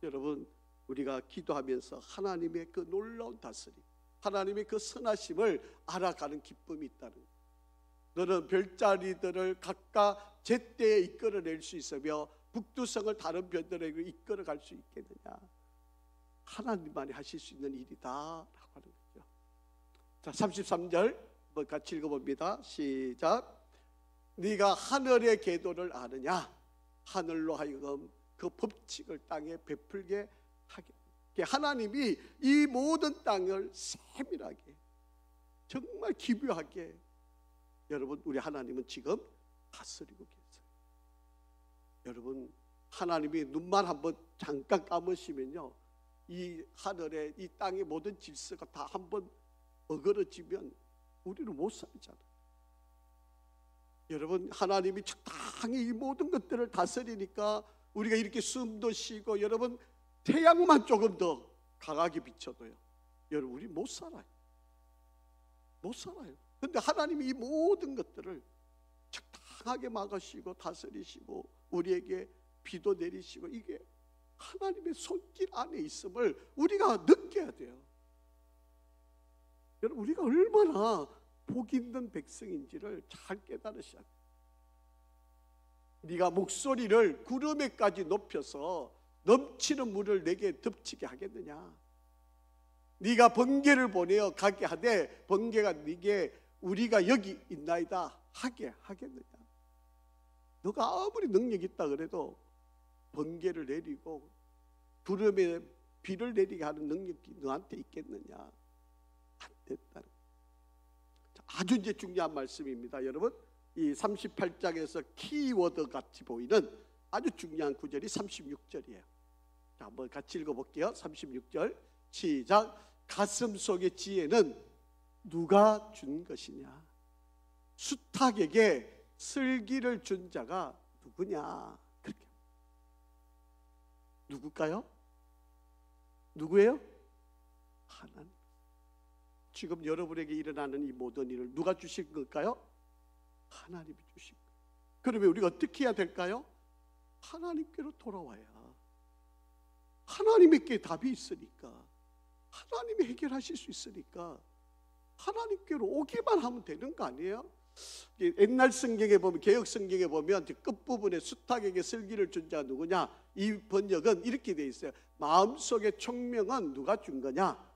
여러분, 우리가 기도하면서 하나님의 그 놀라운 다스림, 하나님의 그 선하심을 알아가는 기쁨이 있다는 거예요. 너는 별자리들을 각각 제때에 이끌어낼 수 있으며 북두성을 다른 별들에게 이끌어갈 수 있겠느냐? 하나님만이 하실 수 있는 일이다 라고 하는 거죠. 자, 33절 한번 같이 읽어봅니다. 시작. 네가 하늘의 궤도를 아느냐? 하늘로 하여금 그 법칙을 땅에 베풀게 하게. 하나님이 이 모든 땅을 세밀하게, 정말 기묘하게, 여러분, 우리 하나님은 지금 다스리고 계세요. 여러분, 하나님이 눈만 한번 잠깐 감으시면요, 이 하늘에, 이 땅의 모든 질서가 다 한번 어그러지면 우리는 못 살잖아요. 여러분, 하나님이 적당히 이 모든 것들을 다스리니까 우리가 이렇게 숨도 쉬고, 여러분, 태양만 조금 더 강하게 비춰도요, 여러분, 우리 못 살아요. 못 살아요. 근데 하나님이 이 모든 것들을 적당하게 막으시고 다스리시고 우리에게 비도 내리시고, 이게 하나님의 손길 안에 있음을 우리가 느껴야 돼요. 여러분, 우리가 얼마나 복 있는 백성인지를 잘 깨달으셔야 돼요. 네가 목소리를 구름에까지 높여서 넘치는 물을 내게 덮치게 하겠느냐? 네가 번개를 보내어 가게 하되 번개가 네게 우리가 여기 있나이다 하게 하겠느냐? 너가 아무리 능력 있다 그래도 번개를 내리고 구름에 비를 내리게 하는 능력이 너한테 있겠느냐? 안 됐다는. 아주 이제 중요한 말씀입니다. 여러분, 이 38장에서 키워드 같이 보이는 아주 중요한 구절이 36절이에요. 자, 한번 같이 읽어볼게요. 36절 시작. 가슴 속의 지혜는 누가 준 것이냐? 수탉에게 슬기를 준 자가 누구냐? 그렇게. 누굴까요? 누구예요? 하나님. 지금 여러분에게 일어나는 이 모든 일을 누가 주신 걸까요? 하나님이 주신 거예요. 그러면 우리가 어떻게 해야 될까요? 하나님께로 돌아와야, 하나님께 답이 있으니까, 하나님이 해결하실 수 있으니까 하나님께로 오기만 하면 되는 거 아니에요? 옛날 성경에 보면, 개역 성경에 보면 끝부분에 수탉에게 슬기를 준 자가 누구냐, 이 번역은 이렇게 돼 있어요. 마음속의 총명은 누가 준 거냐?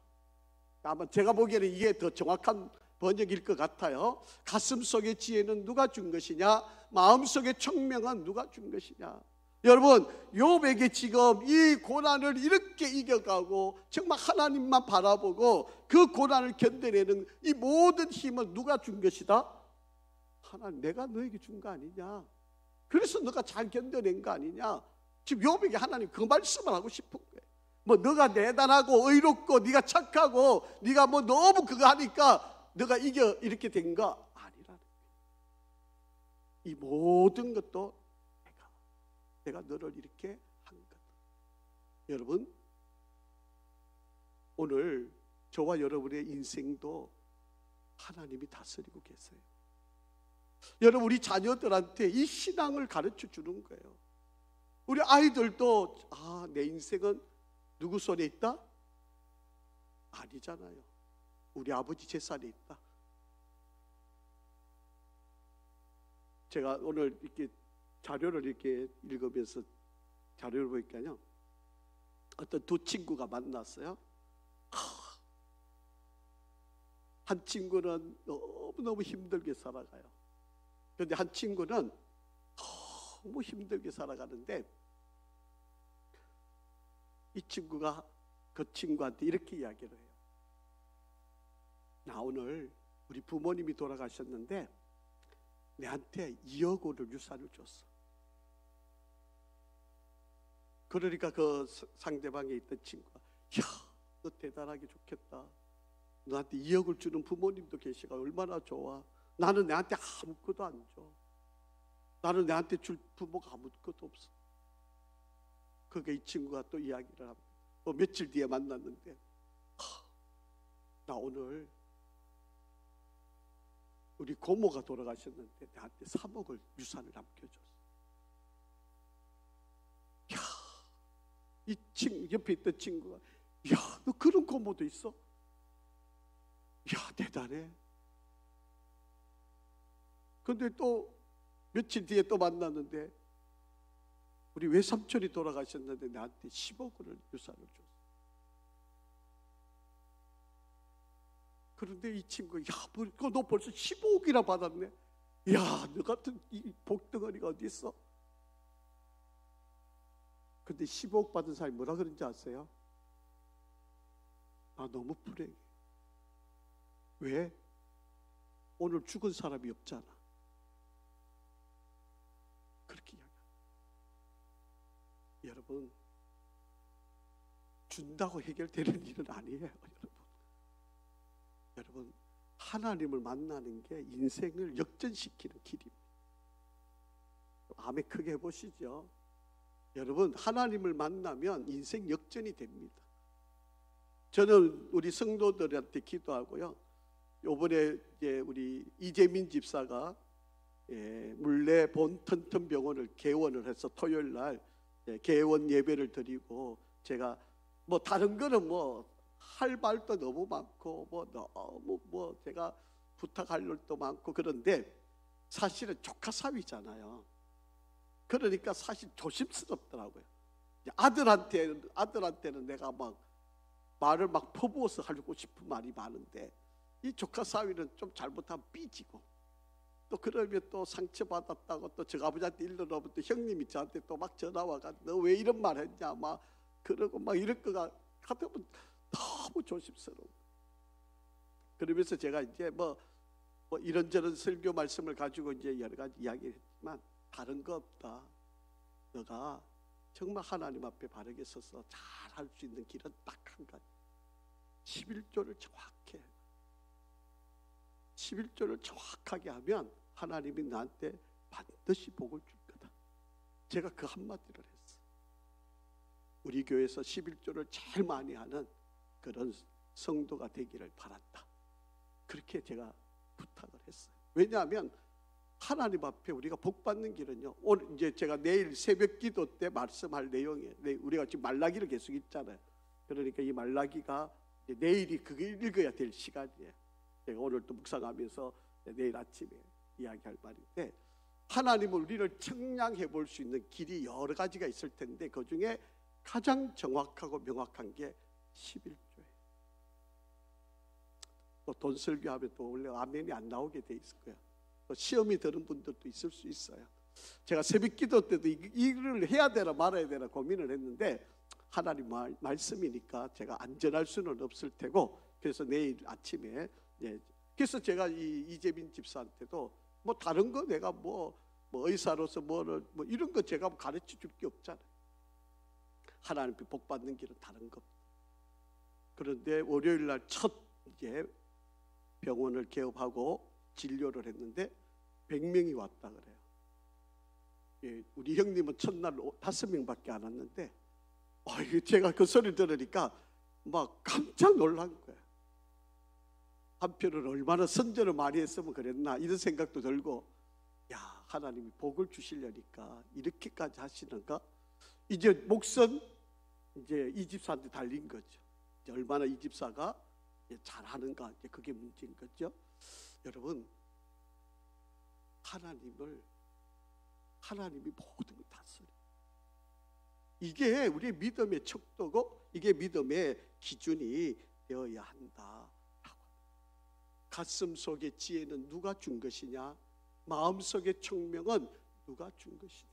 아마 제가 보기에는 이게 더 정확한 번역일 것 같아요. 가슴 속의 지혜는 누가 준 것이냐? 마음 속의 총명은 누가 준 것이냐? 여러분, 욥에게 지금 이 고난을 이렇게 이겨가고 정말 하나님만 바라보고 그 고난을 견뎌내는 이 모든 힘은 누가 준 것이다? 하나님, 내가 너에게 준 거 아니냐? 그래서 너가 잘 견뎌낸 거 아니냐? 지금 욥에게 하나님 그 말씀을 하고 싶은 거예요. 뭐 너가 대단하고 의롭고 네가 착하고 네가 뭐 너무 그거 하니까 너가 이겨 이렇게 된 거 아니라는 거예요. 이 모든 것도 내가 너를 이렇게 한 것. 여러분, 오늘 저와 여러분의 인생도 하나님이 다스리고 계세요. 여러분, 우리 자녀들한테 이 신앙을 가르쳐 주는 거예요. 우리 아이들도 내 인생은 누구 손에 있다? 아니잖아요. 우리 아버지 재산에 있다. 제가 오늘 이렇게 자료를 이렇게 읽으면서 자료를 보니까요, 어떤 두 친구가 만났어요. 한 친구는 너무너무 힘들게 살아가요. 그런데 한 친구는 너무 힘들게 살아가는데 이 친구가 그 친구한테 이렇게 이야기를 해요. 나 오늘 우리 부모님이 돌아가셨는데 내한테 2억 원을 유산을 줬어. 그러니까 그 상대방에 있던 친구가, 야, 너 대단하게 좋겠다. 너한테 2억을 주는 부모님도 계시가 얼마나 좋아. 나는 내한테 아무것도 안 줘. 나는 내한테 줄 부모가 아무것도 없어. 그게 이 친구가 또 이야기를 합니다. 며칠 뒤에 만났는데 나 오늘 우리 고모가 돌아가셨는데 나한테 3억을 유산을 남겨줬어. 야, 이 친구 옆에 있던 친구가 야, 너 그런 고모도 있어? 야, 대단해. 근데 또 며칠 뒤에 또 만났는데 우리 외삼촌이 돌아가셨는데 나한테 10억 원을 유산을 줬어. 그런데 이 친구, 야, 너 벌써 15억이나 받았네. 야, 너 같은 이 복덩어리가 어디 있어? 근데 15억 받은 사람이 뭐라 그런지 아세요? 나 너무 불행해. 왜? 오늘 죽은 사람이 없잖아. 그렇게 이야기합니다. 여러분, 준다고 해결되는 일은 아니에요. 여러분, 하나님을 만나는 게 인생을 역전시키는 길입니다. 아멘 크게 해보시죠. 여러분, 하나님을 만나면 인생 역전이 됩니다. 저는 우리 성도들한테 기도하고요. 이번에 이제 우리 이재민 집사가 물레 본턴턴 병원을 개원을 해서 토요일 날 개원 예배를 드리고, 제가 뭐 다른 거는 뭐 할 말도 너무 많고 너무 제가 부탁할 일도 많고, 그런데 사실은 조카 사위잖아요. 그러니까 사실 조심스럽더라고요. 아들한테는 내가 막 말을 막 퍼부어서 하고 싶은 말이 많은데, 이 조카 사위는 좀 잘못하면 삐지고, 또 그러면 또 상처받았다고 또 저 아버지한테 일러놓으면 또 형님이 저한테 또 막 전화 와가지고 너 왜 이런 말 했냐 막 그러고 막 이럴 거가 같으면 너무 조심스러워. 그러면서 제가 이제 뭐 이런저런 설교 말씀을 가지고 이제 여러 가지 이야기를 했지만, 다른 거 없다. 너가 정말 하나님 앞에 바르게 서서 잘 할 수 있는 길은 딱 한 가지. 11조를 정확해. 11조를 정확하게 하면 하나님이 나한테 반드시 복을 줄 거다. 제가 그 한마디를 했어요. 우리 교회에서 11조를 제일 많이 하는 그런 성도가 되기를 바란다. 그렇게 제가 부탁을 했어요. 왜냐하면 하나님 앞에 우리가 복 받는 길은요, 오늘 이제 제가 내일 새벽 기도 때 말씀할 내용에, 우리가 지금 말라기를 계속 읽잖아요. 그러니까 이 말라기가 내일이 그게 읽어야 될 시간이에요. 제가 오늘 또 묵상하면서 내일 아침에 이야기할 말인데, 하나님을 우리를 청량해 볼 수 있는 길이 여러 가지가 있을 텐데, 그 중에 가장 정확하고 명확한 게 11조예요. 또 돈 설교하면 또 원래 아멘이 안 나오게 돼 있을 거예요. 또 시험이 드는 분들도 있을 수 있어요. 제가 새벽 기도 때도 이걸 해야 되나 말아야 되나 고민을 했는데, 하나님 말씀이니까 제가 안전할 수는 없을 테고, 그래서 내일 아침에 그래서 제가 이재민 집사한테도 뭐 다른 거 내가 뭐 의사로서 뭐 이런 거 제가 가르쳐 줄 게 없잖아요. 하나님 복 받는 길은 다른 거. 그런데 월요일 날 첫 이제 병원을 개업하고 진료를 했는데 100명이 왔다 그래요. 우리 형님은 첫날 5명밖에 안 왔는데, 제가 그 소리를 들으니까 막 깜짝 놀란 거예요. 한편으로 얼마나 선전을 많이 했으면 그랬나 이런 생각도 들고, 야, 하나님이 복을 주시려니까 이렇게까지 하시는가? 이제 목선 이제 이 집사한테 달린 거죠. 이제 얼마나 이 집사가 잘하는가, 이제 그게 문제인 거죠. 여러분, 하나님이 모든 걸 다스려. 이게 우리의 믿음의 척도고, 이게 믿음의 기준이 되어야 한다. 가슴 속의 지혜는 누가 준 것이냐? 마음 속의 청명은 누가 준 것이냐?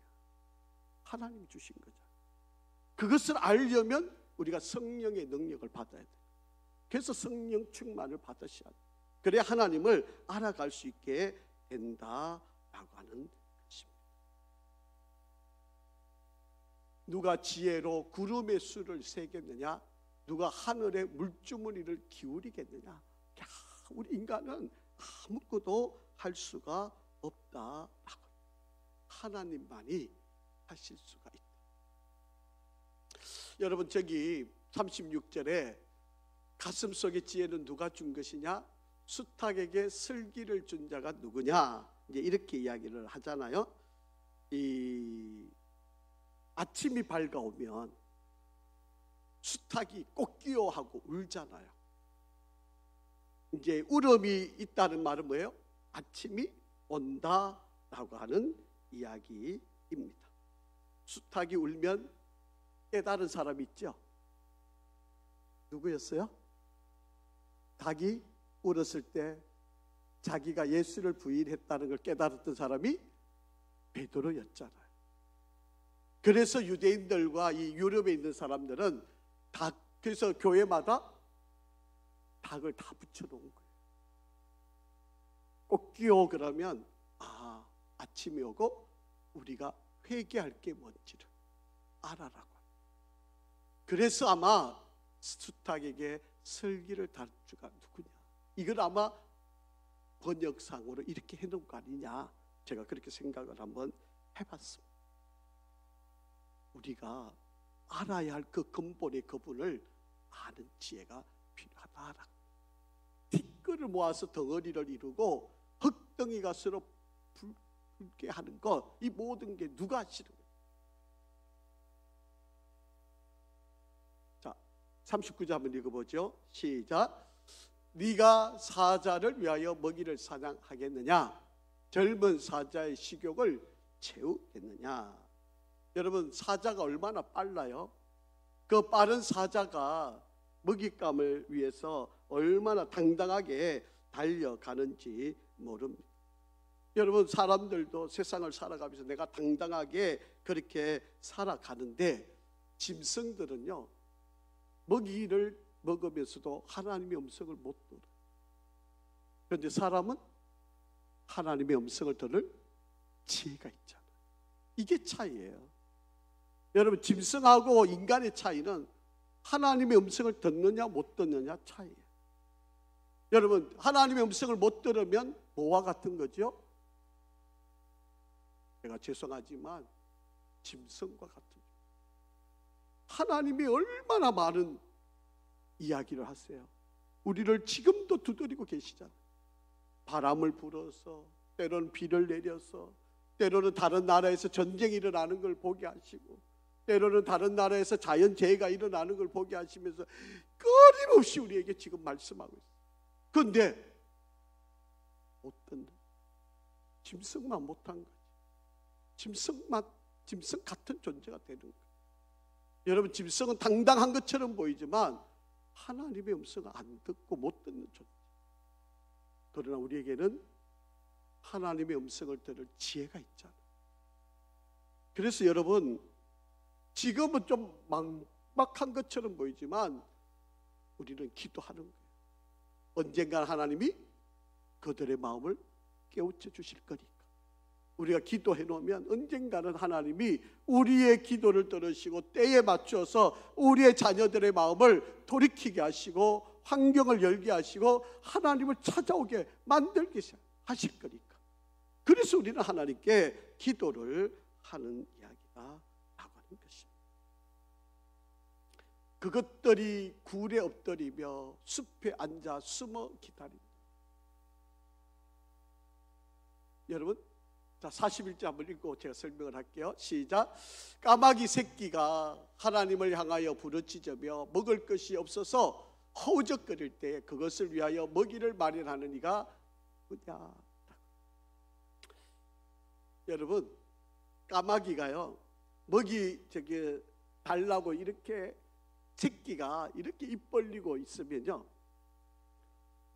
하나님이 주신 거죠. 그것을 알려면 우리가 성령의 능력을 받아야 돼요. 그래서 성령 충만을 받으셔야 돼요. 그래야 하나님을 알아갈 수 있게 된다라고 하는 것입니다. 누가 지혜로 구름의 수를 세겠느냐? 누가 하늘의 물주머니를 기울이겠느냐? 우리 인간은 아무것도 할 수가 없다라고. 하나님만이 하실 수가 있다. 여러분, 저기 36절에 가슴속의 지혜는 누가 준 것이냐? 수탉에게 슬기를 준 자가 누구냐? 이제 이렇게 이야기를 하잖아요. 이 아침이 밝아오면 수탉이 꽃기호하고 울잖아요. 이제 울음이 있다는 말은 뭐예요? 아침이 온다라고 하는 이야기입니다. 수탉이 울면 깨달은 사람이 있죠? 누구였어요? 닭이 울었을 때 자기가 예수를 부인했다는 걸 깨달았던 사람이 베드로였잖아요. 그래서 유대인들과 이 유럽에 있는 사람들은 그래서 교회마다 닭을 다 붙여놓은 거예요. 꽃기호 그러면 아침이 오고 우리가 회개할 게 뭔지를 알아라고. 그래서 아마 수탉에게 슬기를 달 주가 누구냐, 이걸 아마 번역상으로 이렇게 해놓은 거 아니냐, 제가 그렇게 생각을 한번 해봤습니다. 우리가 알아야 할 그 근본의 그분을 아는 지혜가 필요하다. 티끌을 모아서 덩어리를 이루고 흙덩이가 서로 붉게 하는 것, 이 모든 게 누가 하시는 거예요? 자, 39절 한번 읽어보죠. 시작. 네가 사자를 위하여 먹이를 사냥하겠느냐? 젊은 사자의 식욕을 채우겠느냐? 여러분, 사자가 얼마나 빨라요? 그 빠른 사자가 먹잇감을 위해서 얼마나 당당하게 달려가는지 모릅니다. 여러분, 사람들도 세상을 살아가면서 내가 당당하게 그렇게 살아가는데, 짐승들은요, 먹이를 먹으면서도 하나님의 음성을 못 들어요. 그런데 사람은 하나님의 음성을 들을 지혜가 있잖아요. 이게 차이예요. 여러분, 짐승하고 인간의 차이는 하나님의 음성을 듣느냐 못 듣느냐 차이예요. 여러분, 하나님의 음성을 못 들으면 뭐와 같은 거죠? 제가 죄송하지만 짐승과 같은 거예요. 하나님이 얼마나 많은 이야기를 하세요. 우리를 지금도 두드리고 계시잖아요. 바람을 불어서, 때로는 비를 내려서, 때로는 다른 나라에서 전쟁이 일어나는 걸 보게 하시고, 때로는 다른 나라에서 자연재해가 일어나는 걸 보게 하시면서 끊임없이 우리에게 지금 말씀하고 있어요. 그런데 못 듣는, 짐승만 못한 거지. 짐승 같은 존재가 되는 거예요. 여러분, 짐승은 당당한 것처럼 보이지만 하나님의 음성을 안 듣고 못 듣는 존재. 그러나 우리에게는 하나님의 음성을 들을 지혜가 있잖아요. 그래서 여러분, 지금은 좀 막막한 것처럼 보이지만 우리는 기도하는 거예요. 언젠가 하나님이 그들의 마음을 깨우쳐 주실 거니까. 우리가 기도해 놓으면 언젠가는 하나님이 우리의 기도를 들으시고 때에 맞춰서 우리의 자녀들의 마음을 돌이키게 하시고 환경을 열게 하시고 하나님을 찾아오게 만들게 하실 거니까. 그래서 우리는 하나님께 기도를 하는 이야기가 라고 하는 것입니다. 그것들이 굴에 엎드리며 숲에 앉아 숨어 기다린다. 여러분, 자, 41절 한번 읽고 제가 설명을 할게요. 시작. 까마귀 새끼가 하나님을 향하여 부르짖으며 먹을 것이 없어서 허우적거릴 때 그것을 위하여 먹이를 마련하는 이가 누구냐? 여러분, 까마귀가요, 먹이 달라고 이렇게 새끼가 이렇게 입 벌리고 있으면요,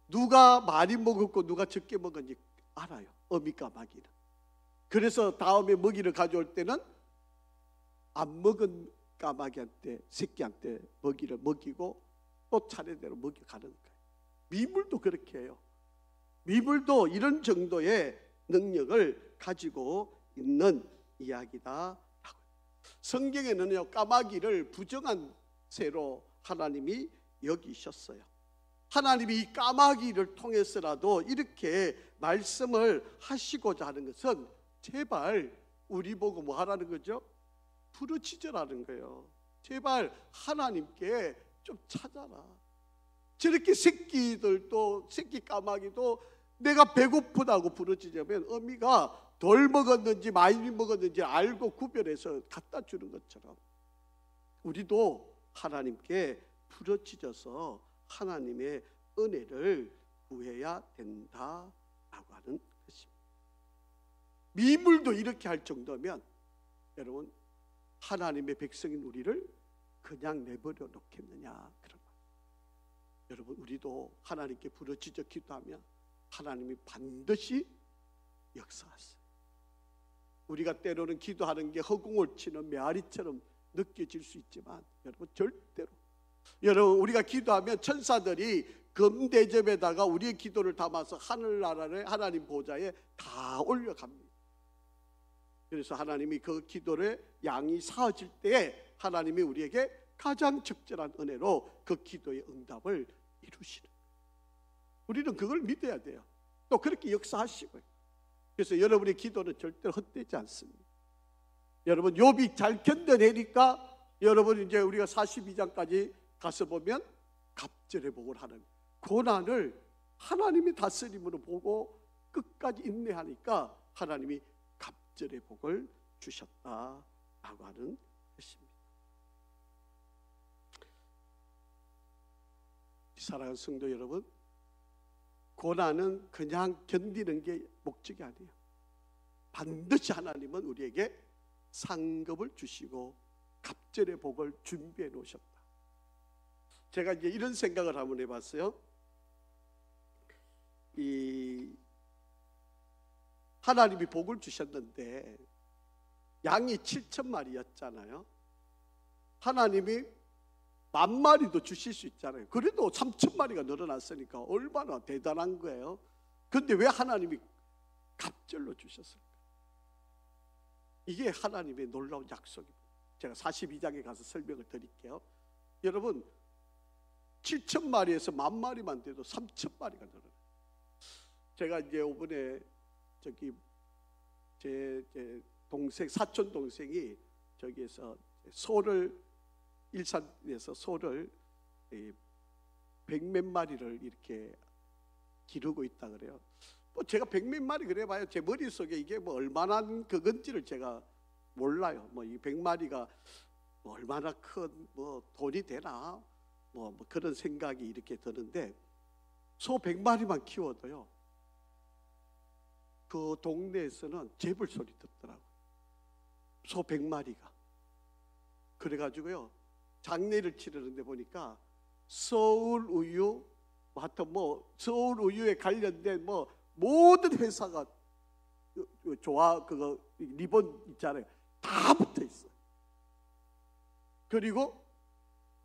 누가 많이 먹었고 누가 적게 먹었는지 알아요. 어미 까마귀는. 그래서 다음에 먹이를 가져올 때는 안 먹은 까마귀한테, 새끼한테 먹이를 먹이고 또 차례대로 먹여가는 거예요. 미물도 그렇게 해요. 미물도 이런 정도의 능력을 가지고 있는 이야기다. 성경에는요, 까마귀를 부정한 새로 하나님이 여기셨어요. 하나님이 이 까마귀를 통해서라도 이렇게 말씀을 하시고자 하는 것은 제발 우리 보고 뭐 하라는 거죠? 부르짖으라는 거예요. 제발 하나님께 좀 찾아라. 저렇게 새끼들도, 새끼 까마귀도 내가 배고프다고 부르짖으면 어미가 덜 먹었는지 많이 먹었는지 알고 구별해서 갖다 주는 것처럼 우리도 하나님께 부르짖어서 하나님의 은혜를 구해야 된다라고 하는 것입니다. 미물도 이렇게 할 정도면 여러분, 하나님의 백성인 우리를 그냥 내버려 놓겠느냐, 그런 말. 여러분, 우리도 하나님께 부르짖어 기도하면 하나님이 반드시 역사하세요. 우리가 때로는 기도하는 게 허공을 치는 메아리처럼 느껴질 수 있지만 여러분, 절대로, 여러분, 우리가 기도하면 천사들이 금대접에다가 우리의 기도를 담아서 하늘나라의 하나님 보좌에 다 올려갑니다. 그래서 하나님이 그 기도를 양이 사어질 때에 하나님이 우리에게 가장 적절한 은혜로 그 기도의 응답을 이루시는, 우리는 그걸 믿어야 돼요. 또 그렇게 역사하시고요. 그래서 여러분의 기도는 절대로 헛되지 않습니다. 여러분, 욥이 잘 견뎌내니까 여러분, 이제 우리가 42장까지 가서 보면 갑절의 복을 하는, 고난을 하나님이 다스림으로 보고 끝까지 인내하니까 하나님이 갑절의 복을 주셨다라고 하는 것입니다. 사랑하는 성도 여러분, 고난은 그냥 견디는 게 목적이 아니에요. 반드시 하나님은 우리에게 상급을 주시고 갑절의 복을 준비해 놓으셨다. 제가 이제 이런 생각을 한번 해봤어요. 하나님이 복을 주셨는데 양이 7,000마리였잖아요. 하나님이 10,000마리도 주실 수 있잖아요. 그래도 3,000마리가 늘어났으니까 얼마나 대단한 거예요. 그런데 왜 하나님이 갑절로 주셨을까? 이게 하나님의 놀라운 약속입니다. 제가 42장에 가서 설명을 드릴게요. 여러분, 7,000마리에서 10,000마리만 돼도 3,000마리가 늘어나요. 제가 이제 이번에 저기 제 동생, 사촌 동생이 저기에서 소를, 일산에서 소를 100몇 마리를 이렇게 기르고 있다 그래요. 뭐 제가 100몇 마리 그래봐요. 제 머릿속에 이게 뭐 얼마나 그건지를 제가 몰라요. 뭐 이 100마리가 뭐 얼마나 큰 뭐 돈이 되나 뭐 그런 생각이 이렇게 드는데, 소 100마리만 키워도요, 그 동네에서는 재벌 소리 듣더라고요. 소 100마리가. 그래가지고요, 장례를 치르는데 보니까 서울 우유, 하여튼 뭐 서울 우유에 관련된 뭐 모든 회사가 그거 리본 있잖아요, 다 붙어 있어요. 그리고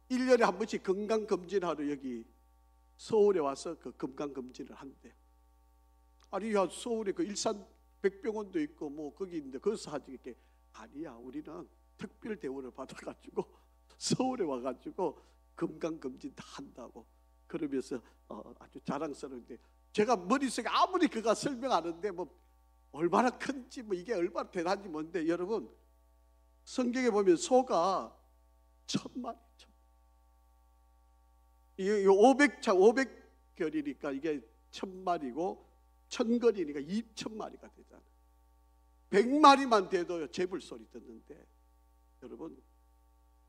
1년에 한 번씩 건강검진하러 여기 서울에 와서 그 건강검진을 한대요. 아니, 야, 서울에 그 일산 백병원도 있고 뭐 거기 있는데 거기서 하지. 이렇게 아니야, 우리는 특별 대우를 받아가지고 서울에 와가지고 건강검진 다 한다고 그러면서 아주 자랑스러운데, 제가 머릿속에 아무리 그가 설명하는데 뭐 얼마나 큰지 뭐 이게 얼마나 대단한지 뭔데, 여러분, 성경에 보면 소가 1,000마리, 이게 500결이니까 이게 1,000마리고 1,000거리니까 2,000마리가 되잖아요. 100마리만 돼도 재벌 소리 듣는데, 여러분,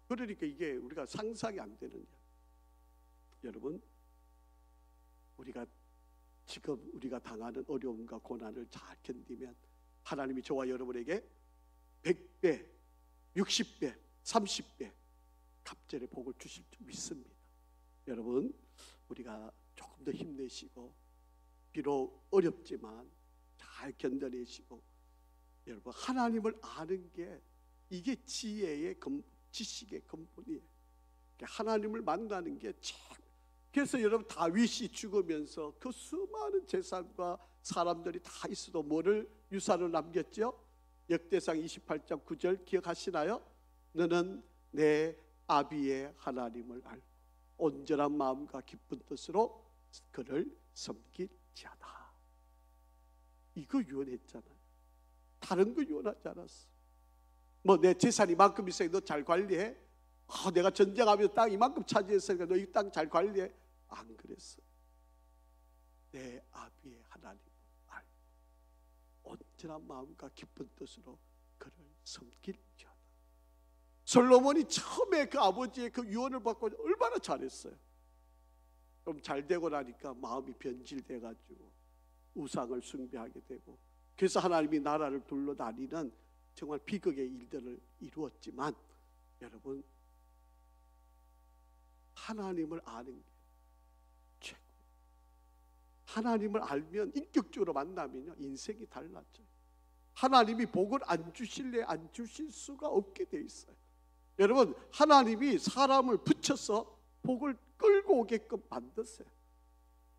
그러니까 이게 우리가 상상이 안 되는 거예요. 여러분, 우리가 지금 우리가 당하는 어려움과 고난을 잘 견디면 하나님이 저와 여러분에게 100배, 60배, 30배 갑절의 복을 주실 줄 믿습니다. 여러분, 우리가 조금 더 힘내시고 비록 어렵지만 잘 견뎌내시고, 여러분, 하나님을 아는 게 이게 지혜의 지식의 근본이에요. 하나님을 만나는 게 참. 그래서 여러분, 다윗이 죽으면서 그 수많은 재산과 사람들이 다 있어도 뭐를 유산을 남겼죠? 역대상 28장 9절 기억하시나요? 너는 내 아비의 하나님을 알고 온전한 마음과 기쁜 뜻으로 그를 섬길지어다. 이거 유언했잖아요. 다른 거 유언하지 않았어. 뭐 내 재산이 이만큼 있으니까 너 잘 관리해. 내가 전쟁하면서 땅 이만큼 차지했으니까 너 이 땅 잘 관리해. 안 그랬어. 내 아비의 하나님을 알고 온전한 마음과 기쁜 뜻으로 그를 섬길지어다. 솔로몬이 처음에 그 아버지의 그 유언을 받고 얼마나 잘했어요. 좀 잘 되고 나니까 마음이 변질돼가지고 우상을 숭배하게 되고, 그래서 하나님이 나라를 둘러다니는 정말 비극의 일들을 이루었지만, 여러분 하나님을 아는 게 최고. 하나님을 알면, 인격적으로 만나면요 인생이 달라져요. 하나님이 복을 안 주실래 안 주실 수가 없게 돼 있어요. 여러분 하나님이 사람을 붙여서 복을 끌고 오게끔 만드세요.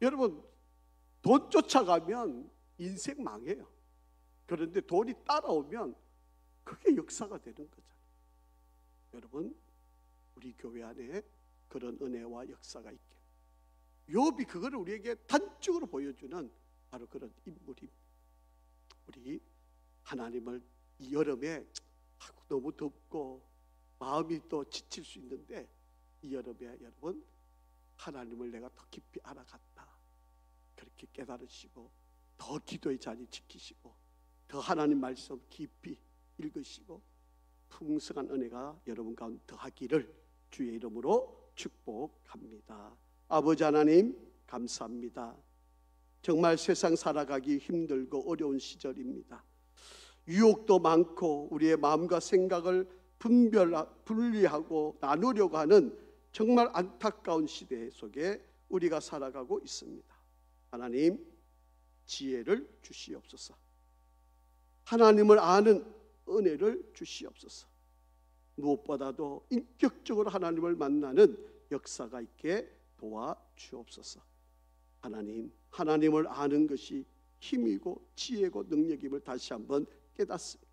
여러분 돈 쫓아가면 인생 망해요. 그런데 돈이 따라오면 그게 역사가 되는 거잖아요. 여러분 우리 교회 안에 그런 은혜와 역사가 있게, 욥이 그거를 우리에게 단적으로 보여주는 바로 그런 인물입니다. 우리 하나님을 이 여름에 너무 덥고 마음이 또 지칠 수 있는데, 이 여름에 여러분 하나님을 내가 더 깊이 알아갔다, 그렇게 깨달으시고 더 기도의 자리 지키시고 더 하나님 말씀 깊이 읽으시고 풍성한 은혜가 여러분 가운데 더하기를 주의 이름으로 축복합니다. 아버지 하나님 감사합니다. 정말 세상 살아가기 힘들고 어려운 시절입니다. 유혹도 많고 우리의 마음과 생각을 분리하고 나누려고 하는 정말 안타까운 시대 속에 우리가 살아가고 있습니다. 하나님 지혜를 주시옵소서. 하나님을 아는 은혜를 주시옵소서. 무엇보다도 인격적으로 하나님을 만나는 역사가 있게 도와주옵소서. 하나님, 하나님을 아는 것이 힘이고 지혜고 능력임을 다시 한번 깨닫습니다.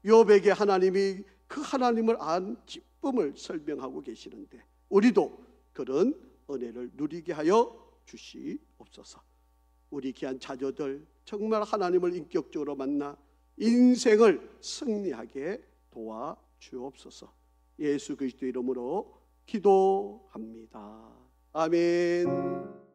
욥에게 하나님이 그 하나님을 안 기쁨을 설명하고 계시는데, 우리도 그런 은혜를 누리게 하여 주시옵소서. 우리 귀한 자녀들 정말 하나님을 인격적으로 만나 인생을 승리하게 도와주옵소서. 예수 그리스도 이름으로 기도합니다. 아멘.